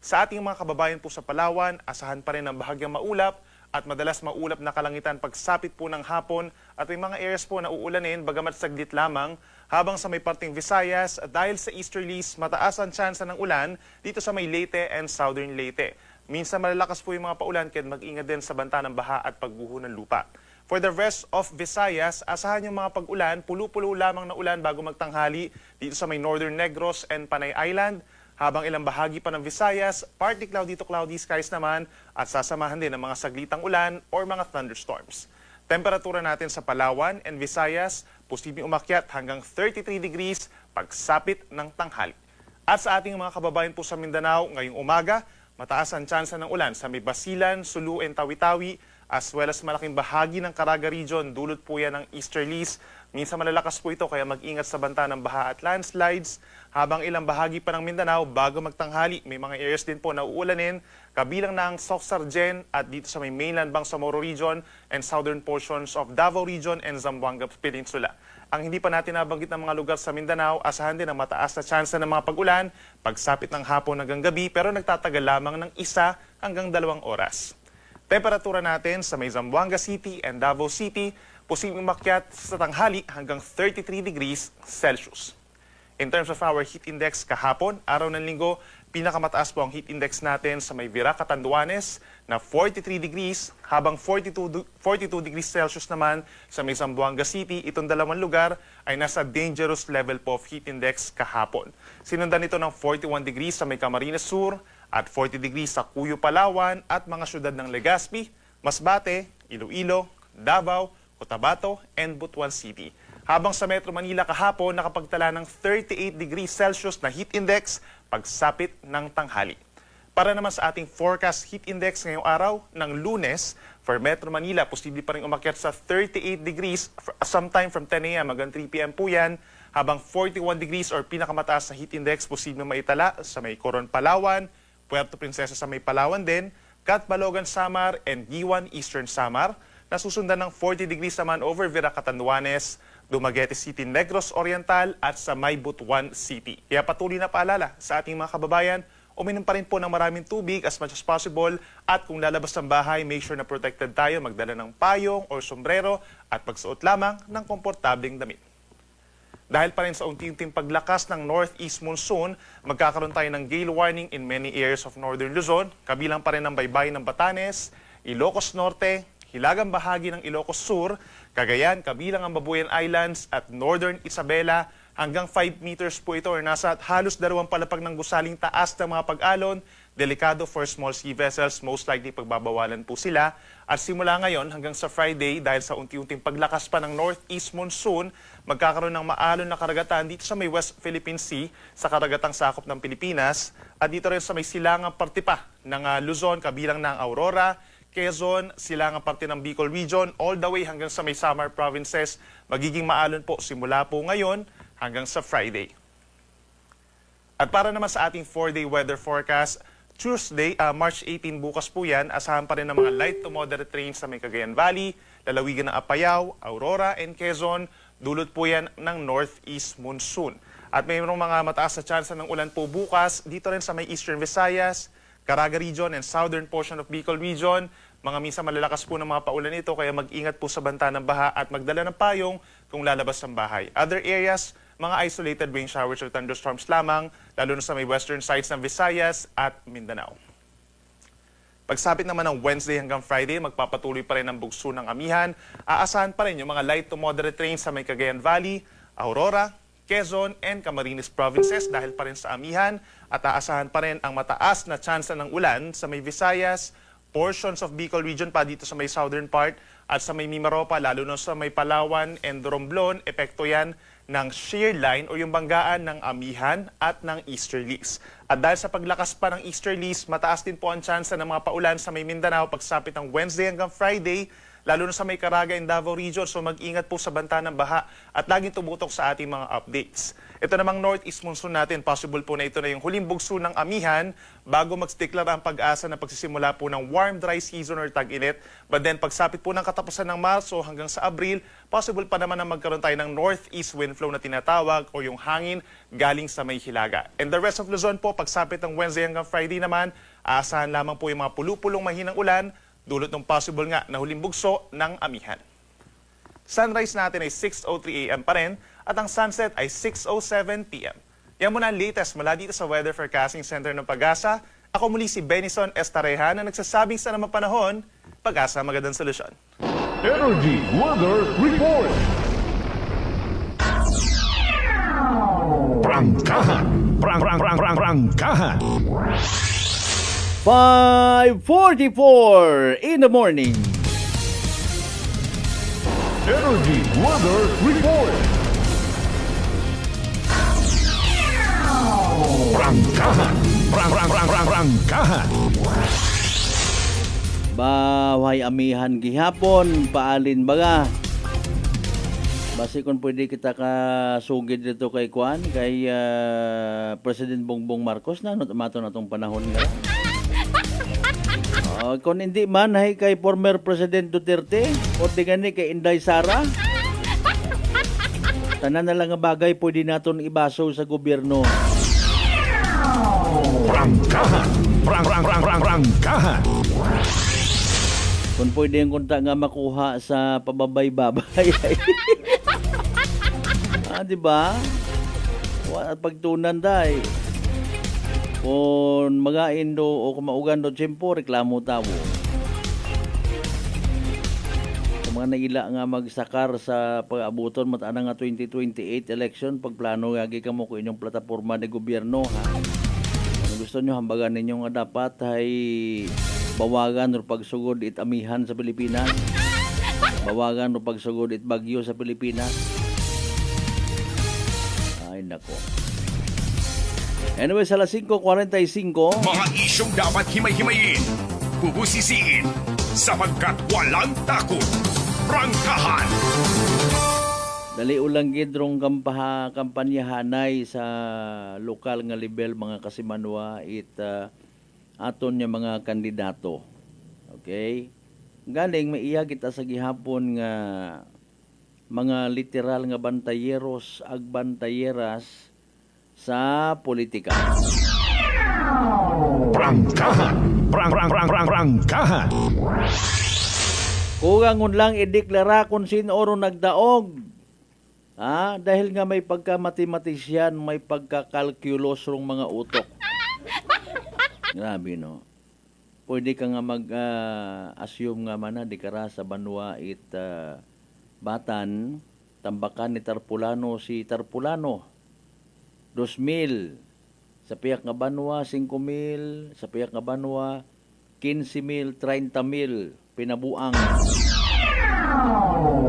Sa ating mga kababayan po sa Palawan, asahan pa rin ang bahagyang maulap at madalas maulap na kalangitan pagsapit po ng hapon at may mga areas po na uulanin bagamat saglit lamang, habang sa may parting Visayas dahil sa easterlies mataas ang tsansa ng ulan dito sa may Leyte and southern Leyte. Minsan malalakas po yung mga paulan kaya mag-ingat din sa banta ng baha at pagguho ng lupa. For the rest of Visayas, asahan yung mga pag-ulan, pulo-pulo lamang na ulan bago magtanghali dito sa may northern Negros and Panay Island, habang ilang bahagi pa ng Visayas, partly cloudy to cloudy skies naman at sasamahan din ng mga saglitang ulan or mga thunderstorms. Temperatura natin sa Palawan and Visayas, posibleng umakyat hanggang 33 degrees pagsapit ng tanghali. At sa ating mga kababayan po sa Mindanao, ngayong umaga, mataas ang tsansa ng ulan sa may Basilan, Sulu and Tawi-Tawi, as well as malaking bahagi ng Caraga Region, dulot po yan ng easterlies. Minsan malalakas po ito kaya mag-ingat sa banta ng baha at landslides, habang ilang bahagi pa ng Mindanao bago magtanghali may mga areas din po na uulanin, kabilang na ang Soc-Sargen at dito sa may mainland Bangsamoro Region and southern portions of Davao Region and Zamboanga Peninsula. Ang hindi pa natin nabanggit ng mga lugar sa Mindanao, asahan din ang mataas na tsansa ng mga pag-ulan pagsapit ng hapon hanggang gabi, pero nagtatagal lamang ng 1 hanggang 2 oras. Temperatura natin sa may Zamboanga City and Davao City, posibleng umakyat sa tanghali hanggang 33 degrees Celsius. In terms of our heat index kahapon, araw ng linggo, pinakamataas po ang heat index natin sa may Virac, Catanduanes na 43 degrees, habang 42 degrees Celsius naman sa may Zamboanga City. Itong dalawang lugar ay nasa dangerous level po of heat index kahapon. Sinundan ito ng 41 degrees sa may Camarines Sur at 40 degrees sa Cuyo, Palawan at mga syudad ng Legazpi, Masbate, Iloilo, Davao, Cotabato and Butuan City. Habang sa Metro Manila kahapon, nakapagtala ng 38 degrees Celsius na heat index pagsapit ng tanghali. Para naman sa ating forecast heat index ngayong araw ng Lunes, for Metro Manila, posible pa rin umakyat sa 38 degrees sometime from 10 a.m. hanggang 3 p.m. po yan, habang 41 degrees or pinakamataas na heat index posible maitala sa may Coron, Palawan, Puerto Princesa sa may Palawan din, Catbalogan, Samar and Giwan, Eastern Samar, nasusundan ng 40 degrees naman over Virac, Catanduanes, Dumaguete City, Negros Oriental at sa may Butuan City. Kaya patuloy na paalala sa ating mga kababayan, uminom pa rin po ng maraming tubig as much as possible, at kung lalabas ng bahay, make sure na protected tayo, magdala ng payong or sombrero at pagsuot lamang ng komportableng damit. Dahil pa rin sa unti-unting paglakas ng northeast monsoon, magkakaroon tayo ng gale warning in many areas of northern Luzon, kabilang pa rin ang baybayin ng Batanes, Ilocos Norte, hilagang bahagi ng Ilocos Sur, Cagayan, kabilang ang Babuyan Islands at Northern Isabela. Hanggang 5 meters po ito or nasa halos 2 palapag ng gusaling taas ng mga pag-alon. Delikado for small sea vessels, most likely pagbabawalan po sila. At simula ngayon hanggang sa Friday, dahil sa unti-unting paglakas pa ng northeast monsoon, magkakaroon ng maalon na karagatan dito sa may West Philippine Sea, sa karagatang sakop ng Pilipinas, at dito rin sa may silangang parte pa ng Luzon, kabilang ng Aurora, Quezon, silangang parte ng Bicol Region, all the way hanggang sa may Samar provinces. Magiging maalon po simula po ngayon hanggang sa Friday. At para naman sa ating 4-day weather forecast, Tuesday, March 18 bukas po yan, asahan pa rin ng mga light to moderate rain sa may Cagayan Valley, lalawigan ng Apayao, Aurora, and Quezon. Dulot po yan ng northeast monsoon. At mayroong mga mataas na tsansa ng ulan po bukas dito rin sa may Eastern Visayas, Caraga Region, and southern portion of Bicol Region. Mga minsan malalakas po ng mga paulan ito, kaya mag-ingat po sa banta ng baha at magdala ng payong kung lalabas ng bahay. Other areas, mga isolated rain showers or thunderstorms lamang, lalo na sa may western sides ng Visayas at Mindanao. Pagsapit naman ng Wednesday hanggang Friday, magpapatuloy pa rin ang bugso ng amihan. Aasahan pa rin yung mga light to moderate rain sa may Cagayan Valley, Aurora, Quezon, and Camarines provinces dahil pa rin sa amihan. At aasahan pa rin ang mataas na tsansa ng ulan sa may Visayas, portions of Bicol Region pa dito sa may southern part, at sa may Mimaropa, lalo na sa may Palawan and Romblon. Epekto yan ng shear line o yung banggaan ng amihan at ng easterlies. At dahil sa paglakas pa ng easterlies, mataas din po ang tsansa ng mga paulan sa may Mindanao pagsapit ng Wednesday hanggang Friday, lalo na sa may Caraga and Davao Region. So mag-ingat po sa banta ng baha at laging tumutok sa ating mga updates. Ito namang northeast monsoon natin, possible po na ito na yung huling bugso ng amihan bago mag-deklara ang pag-asa na pagsisimula po ng warm dry season or tag-init. But then pagsapit po ng katapusan ng Marso hanggang sa Abril, possible pa naman na magkaroon tayo ng northeast wind flow na tinatawag o yung hangin galing sa may hilaga. And the rest of Luzon po, pagsapit ng Wednesday hanggang Friday naman, aasahan lamang po yung mga pulupulong mahinang ulan, dulot ng possible nga na huling bugso ng amihan. Sunrise natin ay 6:03 AM pa rin at ang sunset ay 6:07 PM. Yan muna ang latest mula dito sa Weather Forecasting Center ng Pag-asa. Ako muli si Benison Estareja na nagsasabing sa namang panahon, Pag-asa magandang solusyon. Energy Weather Report. Prangkahan. Prangkahan. 5:44 in the morning. Energy Weather Report. Prangkahan. Prangkahan. Bahay amihan gihapon, paalin baga. Basi kung pwede kita kasugid dito kay Kwan, kay President Bongbong Marcos na mato na itong panahon nga. Kung hindi man, ay kay former President Duterte o di gani kay Inday Sara. Tanan na lang nga bagay pwede naton ibaso sa gobyerno. Prangkahan. Prangkahan. Kung pwede yung kunta nga makuha sa pababay-babay. Diba? Pagtunan day. Kung magain do o kumaugan do tiyempo, reklamo tawo. Kung mga naila nga magsakar sa pag-abuton matana nga 2028 election, pagplano gagi ka mo ko inyong plataforma ng gobyerno, ha? Kung gusto nyo, hambagan ninyo nga dapat ay bawagan o pagsugod it amihan sa Pilipinas. Bawagan o pagsugod it bagyo sa Pilipinas. Ay, nako. Anyway, sa alas 5:45. Mga isyong dapat himay-himayin, bubusisiin, sapagkat walang takot. Prangkahan. Dali ulang gidrong kampanyahanay sa lokal nga level mga kasimanwa aton nga mga kandidato. Okay? Galing maiya kita sa gihapon nga mga literal nga bantayeros ag bantayeras sa politika. Prangkahan. Prangkahan. Kugangon lang ideklara kung sino oro nagdaog. Dahil nga may pagka-matematisyan, may pagka-calculus rong mga utok. Grabe, no? Pwede ka nga mag-assume nga man na di kara sa banwa batan, tambakan ni Tarpulano si Tarpulano. 2,000. Sa piyak nga banwa, 5,000. Sa piyak nga banwa, 15,000, 30,000. Pinabuang.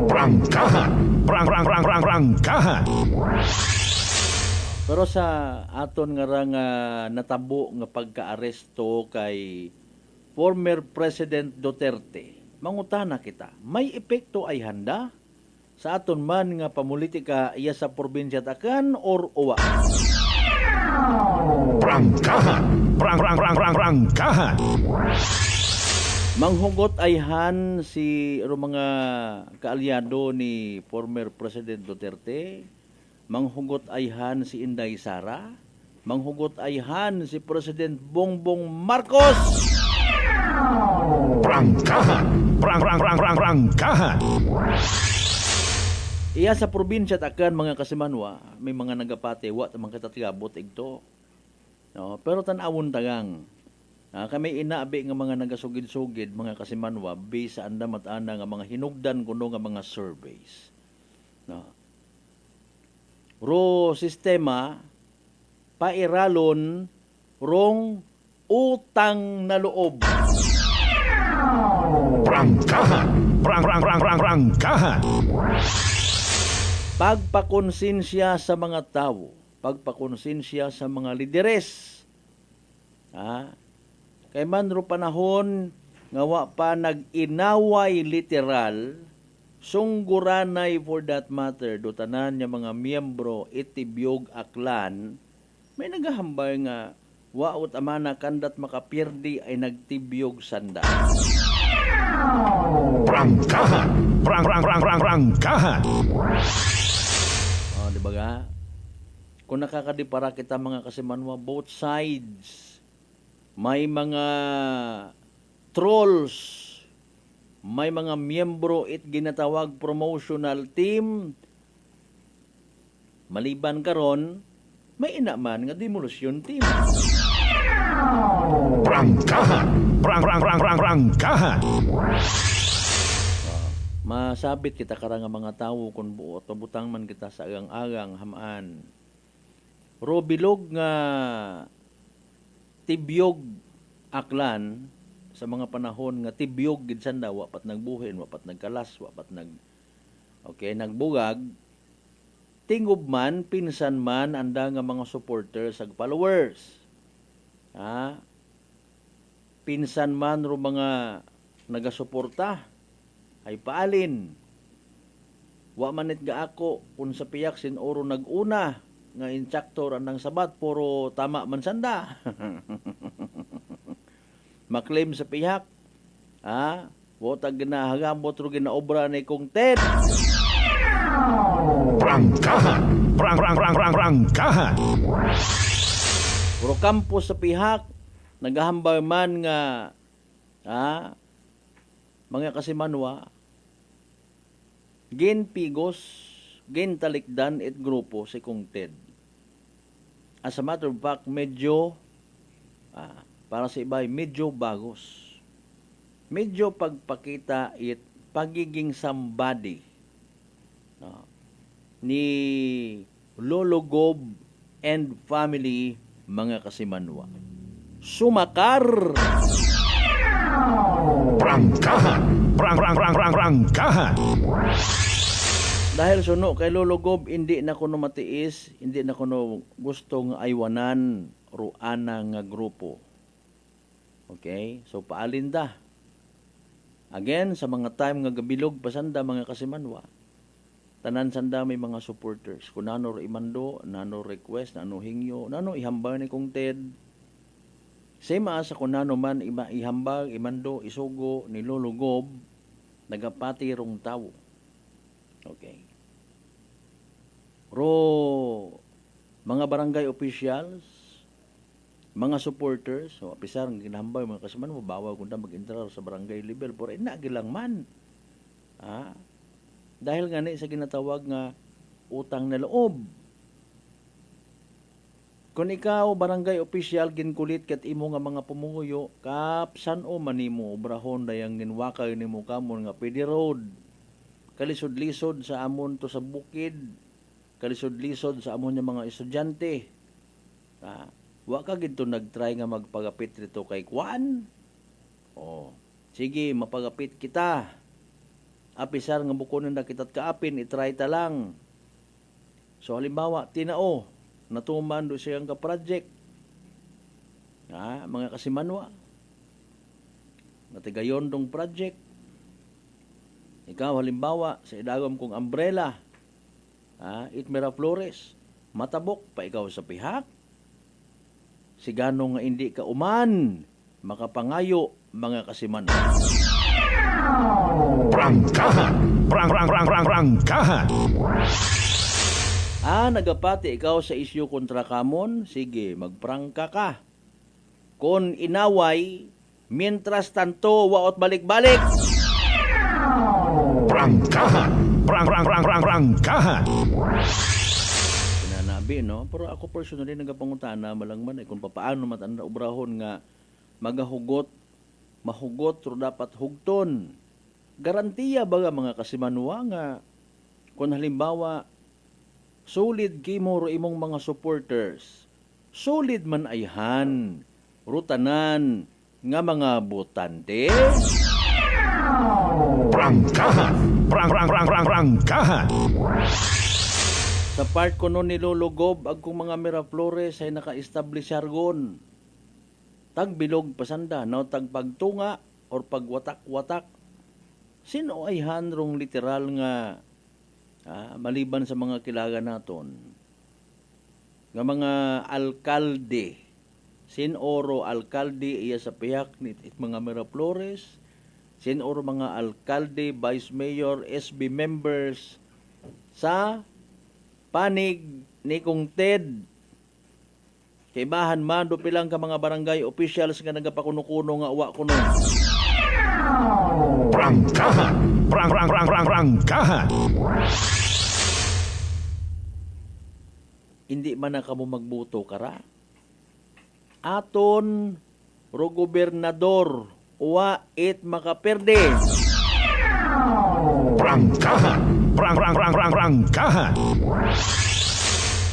Prangkahan. Prangkahan. Pero sa aton nga natabo nga pagka-aresto kay former President Duterte. Mangutana kita, may epekto ay handa sa aton man nga pamulitika iya sa probinsya takan or uwa? Prangkahan! Prangkahan! Manghugot ay han si mga kaalyado ni former President Duterte. Manghugot ay han si Inday Sara. Manghugot ay han si President Bongbong Marcos. Prangkahan! Prangkahan! Iya sa probinsya takan mga kasimanwa, may mga nagapate wa tamang katatgabot igto. No, pero tan-awon tagang. Kami inaabi nga mga nagasugid-sugid mga kasimanwa based sa andam at ana nga mga hinugdan kuno nga mga surveys. No. Ro sistema pairalon rong utang na loob. Prangkahan! Prangkahan! Pagpakonsensya sa mga tao, pagpakonsensya sa mga lideres. Kay man ro panahon nga wa pa nag-inaway literal, sungguranay for that matter, do tanan nga mga miyembro itibiyog aklan, may nagahambay nga wa ut amana kandat makapirdi ay nagtibiyog sanda. Prangkahan! Prangkahan! Di ba ga? Kung nakakadipara kita mga kasimanwa, both sides, may mga trolls, may mga miyembro it ginatawag promotional team, maliban karon may inaman nga demolition team. Prangkahan! Prangkahan! Masabit kita karang mga tawo kung buot o butang man kita sa agang-agang hamaan. Robilog nga tibyog aklan sa mga panahon nga tibyog gid sanda wapat nagbuhin, wapat nagkalas, wapat nagbugag. Tingob man, pinsan man anda nga mga supporters ag followers. Pinsan man ro mga nagasuporta ay paalin. Wa manit ga ako kung sa piyak sin oro nag-una nga instructor anang sabat puro tama man sanda. Maklaim sa piyak. Wotag ginahagamot ro ginaobra ni kong Ted. Prangkahan! Prangkahan! Puro kampo sa pihak nagahambay man nga mga kasimanwa gen pigos, gen talikdan it grupo si Kong Ted. As a matter of fact, medyo para sa iba, medyo bagos. Medyo pagpakita it pagiging somebody ni Lolo Gob and family mga kasimanwa. Sumakar! Prangkahan! Prangkahan! Dahil suno kay Lolo Gob, hindi na kuno matiis, hindi na kuno gustong aywanan ruana nga grupo. Okay? So paalinda. Again, sa mga time nga gabilog pasanda mga kasimanwa, tanan sanda may mga supporters. Kung nano imando, nano request, nano hingyo, nano ihambag ni Kong Ted. Same as kung nano man ihambag, imando, isugo ni Lolo Gob, nagapati rong tao. Okay. Ro mga barangay officials, mga supporters, so apisar ng ginahambay mga kasimanwa, bawal kung na mag-entrar sa barangay level, pero nagilang man. Dahil nga sa ginatawag nga utang na loob. Kung ikaw, barangay official, ginkulit kat imo nga mga pumuyo, kapsan o manimo, obrahon dayang ginwakay ni mo kamon nga pwede road. Kalisod-lisod sa amon to sa bukid, kalisod-lisod sa amon nga mga estudyante. Wa ka gito nagtry nga magpagapit rito kay Kwan. Sige, mapagapit kita. Apisar nga bukunin na kita't kaapin, itry ta lang. So halimbawa, tinao, natuman do siyang ka-project. Mga kasimanwa. natigayon dong project. Ikaw halimbawa sa idagom kong umbrella, It Miraflores, matabok pa ikaw sa pihak. Sigano nga hindi ka uman, makapangayo mga kasiman. Prangkahan! Prangkahan! Nagapati ikaw sa isyu kontra kamon, sige, magprangka ka. Kon inaway, mientras tanto, waot balik-balik. Prangkahan! Prangkahan! Pinanabi, no? Pero ako personally nagapangutana, malangman ay kung paano matanda obrahon nga mahugot, pero dapat hugton. Garantiya ba mga kasimanwa nga kung halimbawa solid kimo ro imong mga supporters, solid man ayhan, rutanan nga mga botante. Prangkahan! Prangkahan! Sa part ko nun nilulugob ag kung mga Miraflores ay naka-establish argon. Tagbilog pasanda, no? Tagpagtunga or pagwatak-watak. Sino ay hanrong literal nga maliban sa mga kilaga naton? Nga mga alkalde, sinoro alkalde iya sa piyak ni mga Miraflores, sinoro mga alkalde, vice mayor, SB members sa panig ni Kong Ted. Kaibahan man do pilang ka mga barangay officials nga nagapakuno-kuno nga uwa kuno. Prangkahan! Prangkahan! Hindi man na kamo magbuto kara. Aton ro gobernador uwa it makaperde. Prangkahan! Prangkahan!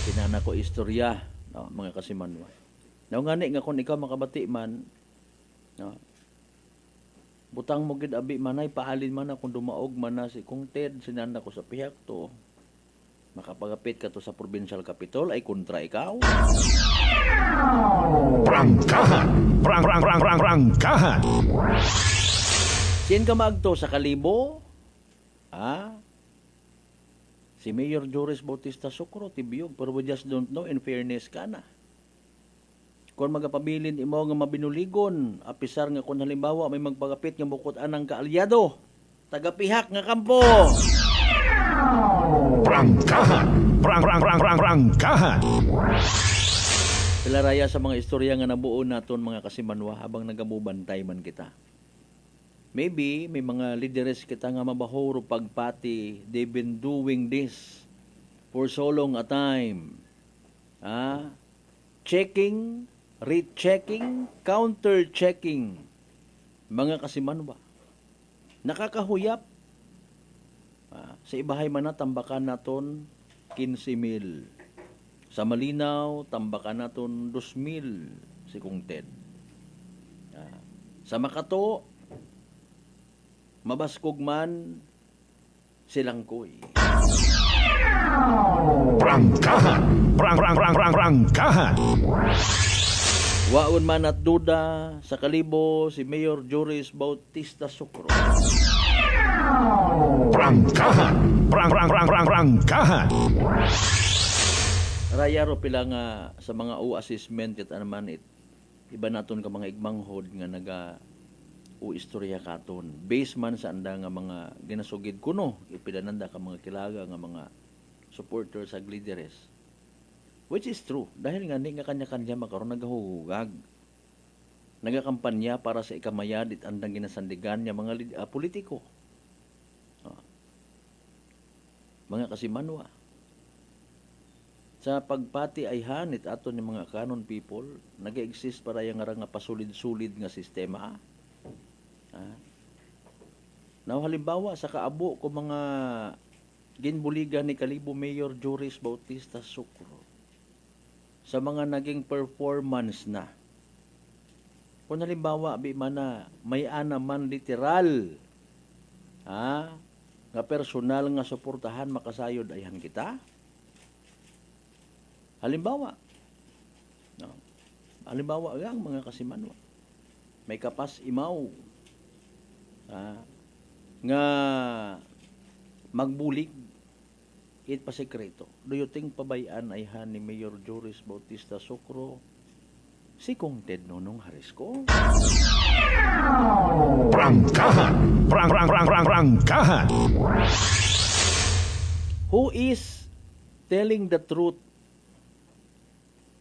Sinana ko istorya, no, mga kasimanwa. Ngani nga kung ikaw makabati man, no, butang mo gid abi manay paalin man na kung dumaog man na si Kong Ted, sinana ko sa pihak to. Makapagapit ka to sa provincial capital ay kontra ikaw. Prangkahan! Prangkahan! Sin ka maagto sa Kalibo? Si Mayor Joris Bautista Sucro, tibiyog, pero we just don't know, in fairness ka na. Kung magapabilin imo nga mabinuligon, apisar nga kung halimbawa may magpagapit nga bukod anang kaalyado, tagapihak nga kampo. Prangkahan! Prangkahan! Pilaraya sa mga istorya nga nabuo naton mga kasimanwa habang nagamubantay man kita. Maybe may mga leaders kita nga mabahoro pagpati, they've been doing this for so long a time. Checking, rechecking, counter-checking. Mga kasimanwa. Nakakahuyap. Sa ibahay man na tambakan naton 15,000. Sa Malinaw, tambakan naton 2,000 si Kong Ted. Sa Makato, mabaskog man silang koy. Prangkahan! Prangkahan! Waon man at duda sa Kalibo si Mayor Joris Bautista Sucro. Prangkahan! Prangkahan! Rayaro pila nga sa mga assessment ket naman iba naton ka mga igmanghod nga naga istorya katon. Based man sa anda nga mga ginasugid kuno, ipidananda ka mga kilaga nga mga supporters sa leaders. Which is true. Dahil nga nga kanya-kanya makaroon nagahugag. Nagakampanya para sa ikamayad it andang ginasandigan niya mga politiko. Mga kasimanwa. Sa pagpati ay hanit aton ni mga canon people, nag-exist para yung nga pasulid-sulid nga sistema. Now halimbawa sa kaabo ko mga ginbuligan ni Kalibo Mayor Joris Bautista Sucro sa mga naging performance na. Kung halimbawa bi man na may anaman literal nga personal nga suportahan makasayod ayhan kita. Halimbawa ang mga kasimanwa may kapas imaw nga magbulig it pa sekreto. Do you think pabayaan ay ni Mayor Joris Bautista Socro si Kong Ted Nonong Harisco? Prangkahan. Prangkahan. Who is telling the truth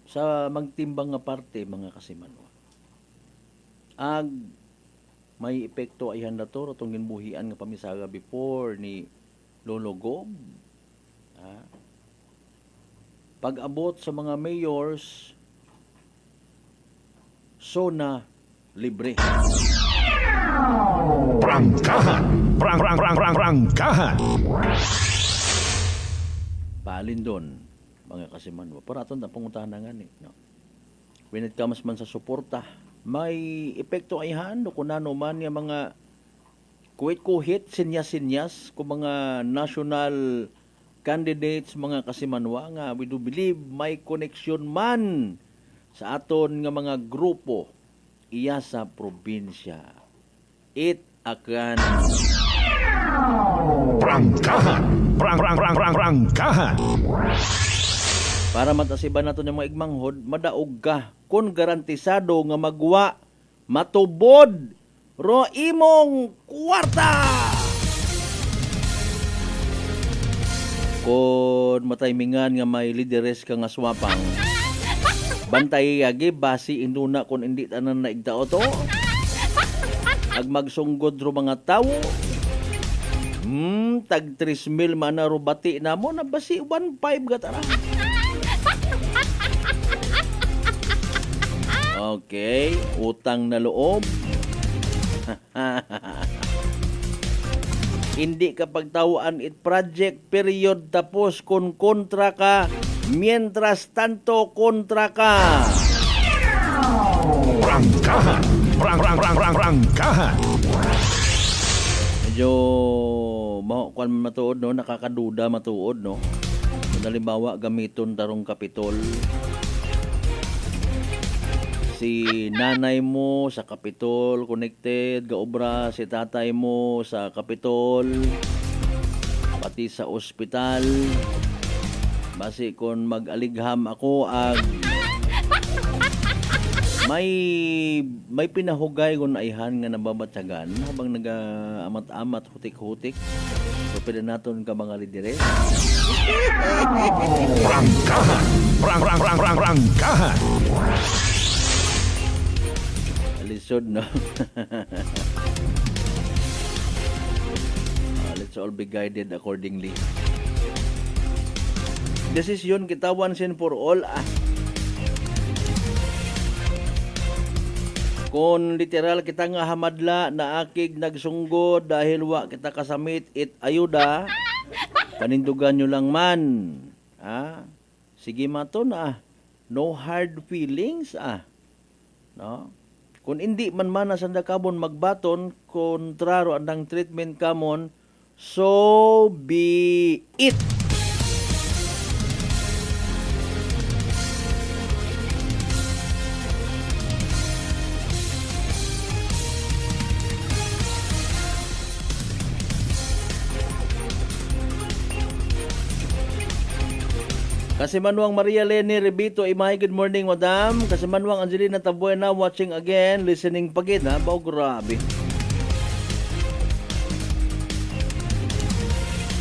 sa magtimbang nga parte, mga kasimanwa? Ag may epekto ay handa to itong ginbuhian nga pamisaga before ni Lolo Gob. Pag-abot sa mga mayors, zona libre. Prangkahan. Prangkahan. Palin doon, mga kasimanwa. Para aton na panguntahan na nga no? When it comes man sa suporta, may epekto ay hando kung ano man yung mga kuhit-kuhit, sinyas-sinyas kung mga national candidates, mga kasimanwa nga we do believe may connection man sa aton nga mga grupo iya sa probinsya. It akan Prangkahan. Prangkahan. Para matasiban nato ng mga igmanghod, madaog ka kung garantisado nga magwa matubod ro imong kwarta. Kung mataymingan nga may lideres ka nga swapang, bantay agi basi induna kung hindi tanan na igtao to. Ag magsunggod ro mga tawo. Tag 3,000 man na rubati na mo na basi 1,500 gatara. Okay, utang na loob. Hindi ka pagtawaan it project period tapos kung kontra ka, mientras tanto kontra ka. Prangkahan. Prangkahan. Medyo kung matuod no, nakakaduda matuod no. Halimbawa gamiton tarong kapitol. Si nanay mo sa Kapitol connected, gaobra si tatay mo sa Kapitol, pati sa ospital. Basi kung mag-aligham ako may pinahugay kung aihan nga nababatsagan habang nag-amat-amat, hutik-hutik. So, pwede natin ka mga lidere. Prangkahan. Prangkahan. Alisod, no? Let's all be guided accordingly. Desisyon kita once and for all, Kung literal kita nga hamadla na akig nagsunggod dahil wa kita kasamit it ayuda, panindugan nyo lang man. Sige maton no hard feelings no? Kung hindi man sanda kabon magbaton, kontraro andang treatment kamon, so be it. Kasimanwang Maria Leni Rebito, good morning, madam. Kasimanwang Angelina Tabuena, watching again, listening pagid, Bao, grabe.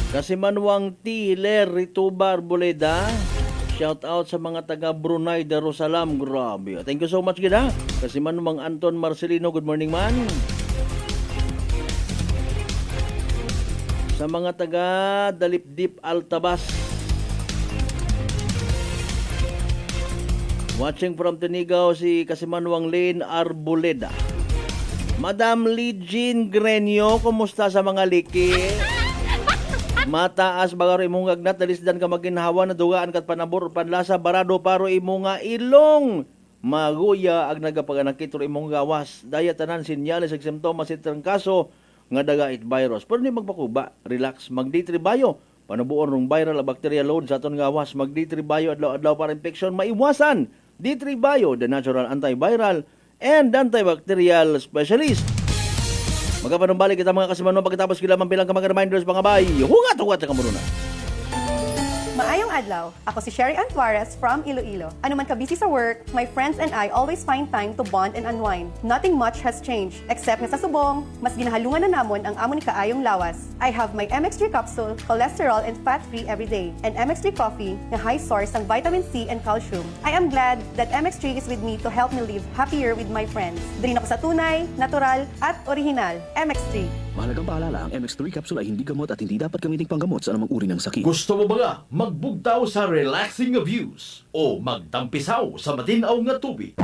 Kasimanwang Tiler Rituba Arboleda, shout out sa mga taga Brunei Darussalam, grabe. Thank you so much, gida. Kasimanwang Anton Marcelino, good morning, man. Sa mga taga Dalipdip Altabas, watching from Tinigaw, si Kasimanwang Lane Arboleda. Madam Lee Jean Grenio, kumusta sa mga liki? Mataas bagar imong gagnat, dalisdan ka maginhawa na dugaan kat panabor panlasa barado paro imong nga ilong. Maguya ag nagapaganakitro imong gawas. Daya tanan sinyales ag simptomas it trangkaso nga daga it virus. Pero ni magpakuba, relax, mag-D3 bio. Panabuon rong viral a bacteria load sa aton gawas, mag-D3 bio adlaw-adlaw para infection maiwasan. D3 Bio, the natural antiviral and antibacterial specialist. Magapanumbalik kita mga kasimano pagkatapos kila bilang ka mga reminders mga bay. Hugat-hugat sa kamununan. Maayong adlaw. Ako si Sherry Ann Suarez from Iloilo. Ano man ka busy sa work, my friends and I always find time to bond and unwind. Nothing much has changed, except nga sa subong, mas ginahalungan na namon ang amon ni kaayong lawas. I have my MX3 capsule, cholesterol and fat-free every day, and MX3 coffee na high source ng vitamin C and calcium. I am glad that MX3 is with me to help me live happier with my friends. Din ako sa tunay, natural, at original. MX3. Mahalagang paalala, ang MX3 capsule ay hindi gamot at hindi dapat gamiting panggamot sa anumang uri ng sakit. Gusto mo ba nga magbugtaw sa relaxing nga views o magtampisaw sa matinaw nga tubig?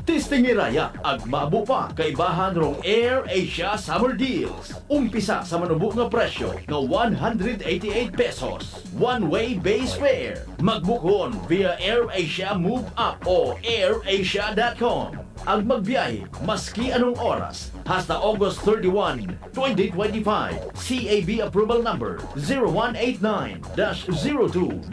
Testing iraya ag maabo pa kaibahan rong Air Asia Summer Deals. Umpisa sa manubo nga presyo nga 188 pesos. One-way base fare. Magbukon via Air Asia Move Up o airasia.com. Ag magbiyahe maski anong oras hasta August 31, 2025. CAB approval number 0189-02-24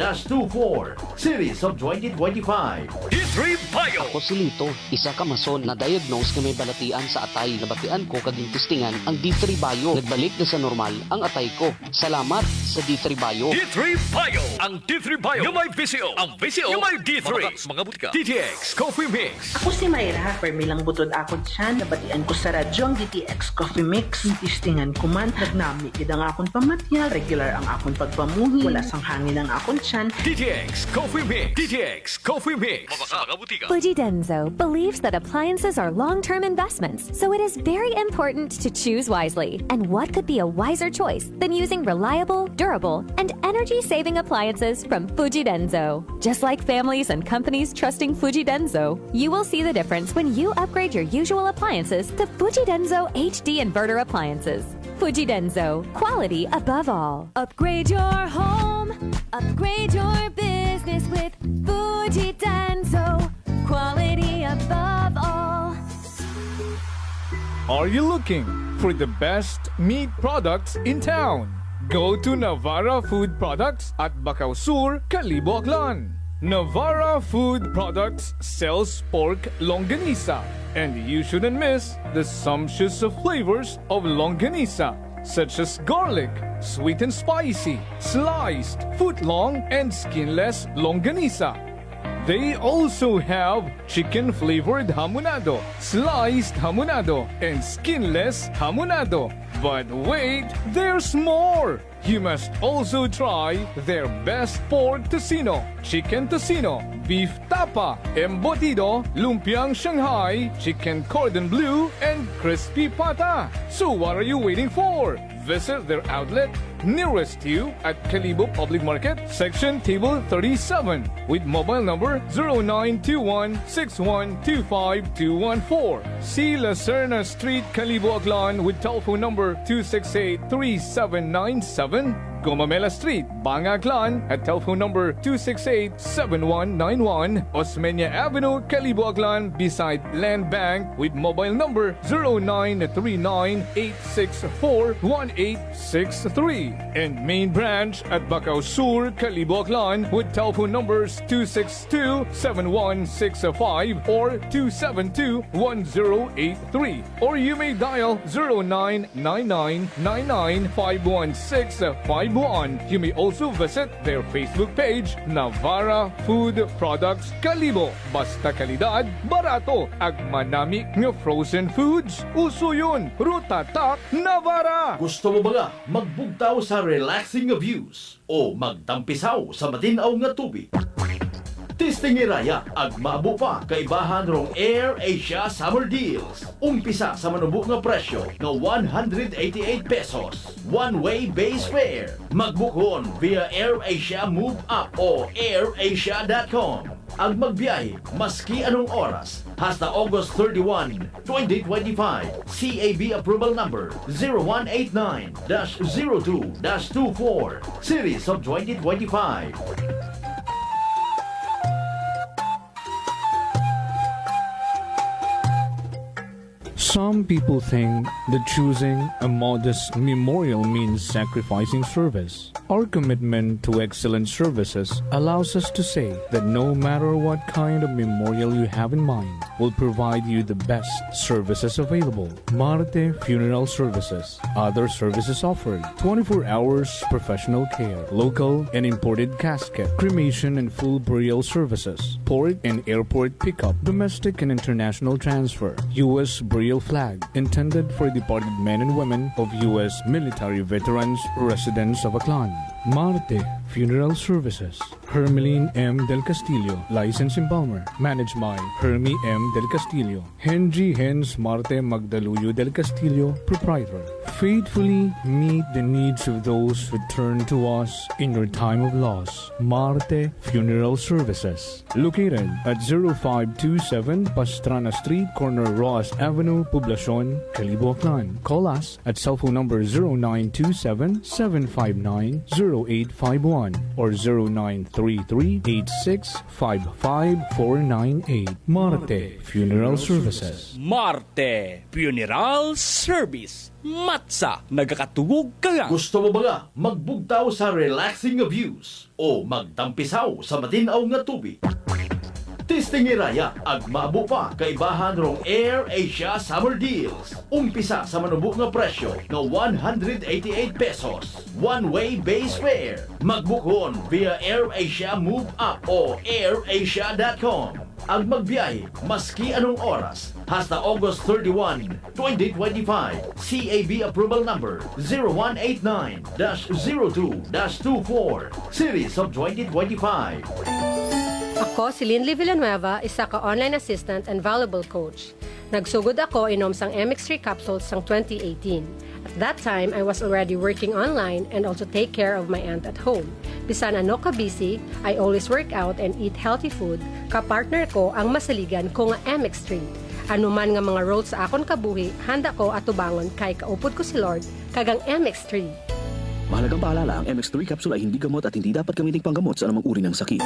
Series of 2025. D3 Bio. Ako si Lito, isa ka mason na diagnose nga may balatian sa atay. Nabatian ko kaging testingan ang D3 Bio. Nagbalik na sa normal ang atay ko. Salamat sa D3 Bio. D3 Bio. Ang D3 Bio yung may VCO. Ang VCO yung may D3. Mga butika. DTX Coffee Mix. Ako si Mayra. Permilang butod ako dyan. Nabatian ko sa radyo ang DTX Coffee Mix. Tistingan ko man. Nagnami kidang akong pamatyal. Regular ang akong pagpamuhi. Wala sang hangin ang akong tiyan. DTX Coffee Mix. DTX Coffee Mix. Mga butika. Fujidenzo believes that appliances are long-term investments, so it is very important to choose wisely. And what could be a wiser choice than using reliable, durable, and energy-saving appliances from Fujidenzo? Just like families and companies trusting Fujidenzo, you will see the difference when you upgrade your usual appliances to Fujidenzo HD inverter appliances. Fujidenzo, quality above all. Upgrade your home, upgrade your business with Fujidenzo, quality above all. Are you looking for the best meat products in town? Go to Navara Food Products at Bacau Sur, Calibo, Aklan. Navara Food Products sells pork longanisa, and you shouldn't miss the sumptuous flavors of longanisa, such as garlic, sweet and spicy, sliced, foot-long, and skinless longanisa. They also have chicken-flavored hamonado, sliced hamonado, and skinless hamonado. But wait, there's more! You must also try their best pork tocino, chicken tocino, beef tapa, embutido, lumpiang Shanghai, chicken cordon bleu, and crispy pata. So what are you waiting for? Visit their outlet nearest you at Calibo Public Market, section table 37, with mobile number 0921-6125-214. See Lacerna Street, Calibo, Aklan, with telephone number 268-3797. Gomamela Street, Bangaklan, at telephone number 268-7191. Osmeña Avenue, Calibo, Aklan, beside Land Bank, with mobile number 0939-864-1863. And main branch at Bacau Sur, Calibo, Aklan, with telephone numbers 262-7165 or 272-1083. Or you may dial 0999-99-516-5. You may also visit their Facebook page, Navara Food Products Calibo. Basta kalidad, barato, ag manami nga frozen foods. Uso yun, Rutatak Navara. Gusto mo ba nga magbugtaw sa relaxing views o magtampisaw sa matinaw nga tubig? Testing iraya ag maabo pa kaibahan rong Air Asia Summer Deals. Umpisa sa manubo nga presyo nga 188 pesos. One-way base fare. Magbukon via Air Asia Move Up o airasia.com. Ag magbiyahe maski anong oras hasta August 31, 2025. CAB approval number 0189-02-24 Series of 2025. Some people think that choosing a modest memorial means sacrificing service. Our commitment to excellent services allows us to say that no matter what kind of memorial you have in mind, we'll provide you the best services available. Marte Funeral Services. Other services offered: 24 hours professional care, local and imported casket, cremation and full burial services, port and airport pickup, domestic and international transfer, U.S. burial flag, intended for departed men and women of U.S. military veterans residents of Aklan. Marte Funeral Services. Hermeline M. Del Castillo, licensed embalmer. Managed by Hermie M. Del Castillo. Henry Hens Marte Magdaluyo Del Castillo, proprietor. Faithfully meet the needs of those who turn to us in your time of loss. Marte Funeral Services. Located at 0527 Pastrana Street, corner Roas Avenue, Poblacion, Calibo, Aklan. Call us at cellphone number 0927-759-0851 or 0933-8655-498. Marte Funeral Services. Marte Funeral Service. Matsa, nagakatugog ka nga. Gusto mo ba nga magbugtaw sa relaxing views o magtampisaw sa matinaw nga tubig? Tistingiraya ag maabo pa kaibahan rong Air Asia Summer Deals. Umpisa sa manubo nga presyo na 188 pesos. One-way base fare. Magbukon via Air Asia Move Up o airasia.com. Ang magbiyahe maski anong oras hasta August 31, 2025. CAB approval number 0189-02-24 Series of 2025. Ako si Linley Villanueva, isa ka online assistant and valuable coach. Nagsugod ako inom sang MX3 capsules sang 2018. At that time, I was already working online and also take care of my aunt at home. Bisan ano ka busy, I always work out and eat healthy food. Kapartner ko ang masaligan ko nga MX3. Ano man nga mga roles sa akon kabuhi, handa ko atubangon kay kaupod ko si Lord kagang MX3. Mahalagang paalala, ang MX3 capsule ay hindi gamot at hindi dapat gamitin panggamot sa anumang uri ng sakit.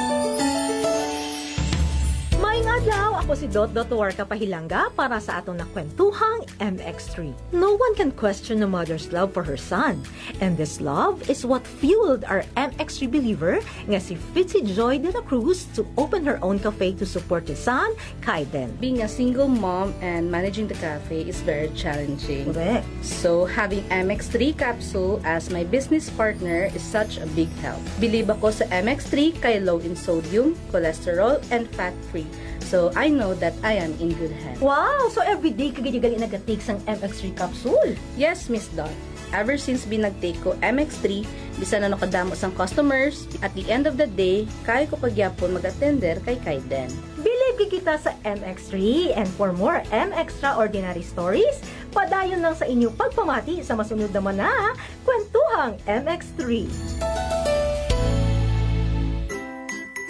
Maayong adlaw, ako si Dot Warka Pahilanga para sa atong nakwentuhang MX3. No one can question a mother's love for her son. And this love is what fueled our MX3 believer nga si Fitzy Joy de la Cruz to open her own cafe to support his son, Kaiden. Being a single mom and managing the cafe is very challenging. Correct. So having MX3 capsule as my business partner is such a big help. Believe ako sa MX3 kay low in sodium, cholesterol, and fat-free. So I know that I am in good hands. Wow! So everyday ka gali nag-take sang MX3 capsule? Yes, Miss Dot. Ever since binag-take ko MX3, bisan na nakadamo sang customers, at the end of the day, kaya ko pagyapon mag-attender kay Kaiden. Believe kita sa MX3 and for more MXtraordinary stories, padayon lang sa inyong pagpamati sa masunod naman na Kwentuhang MX3.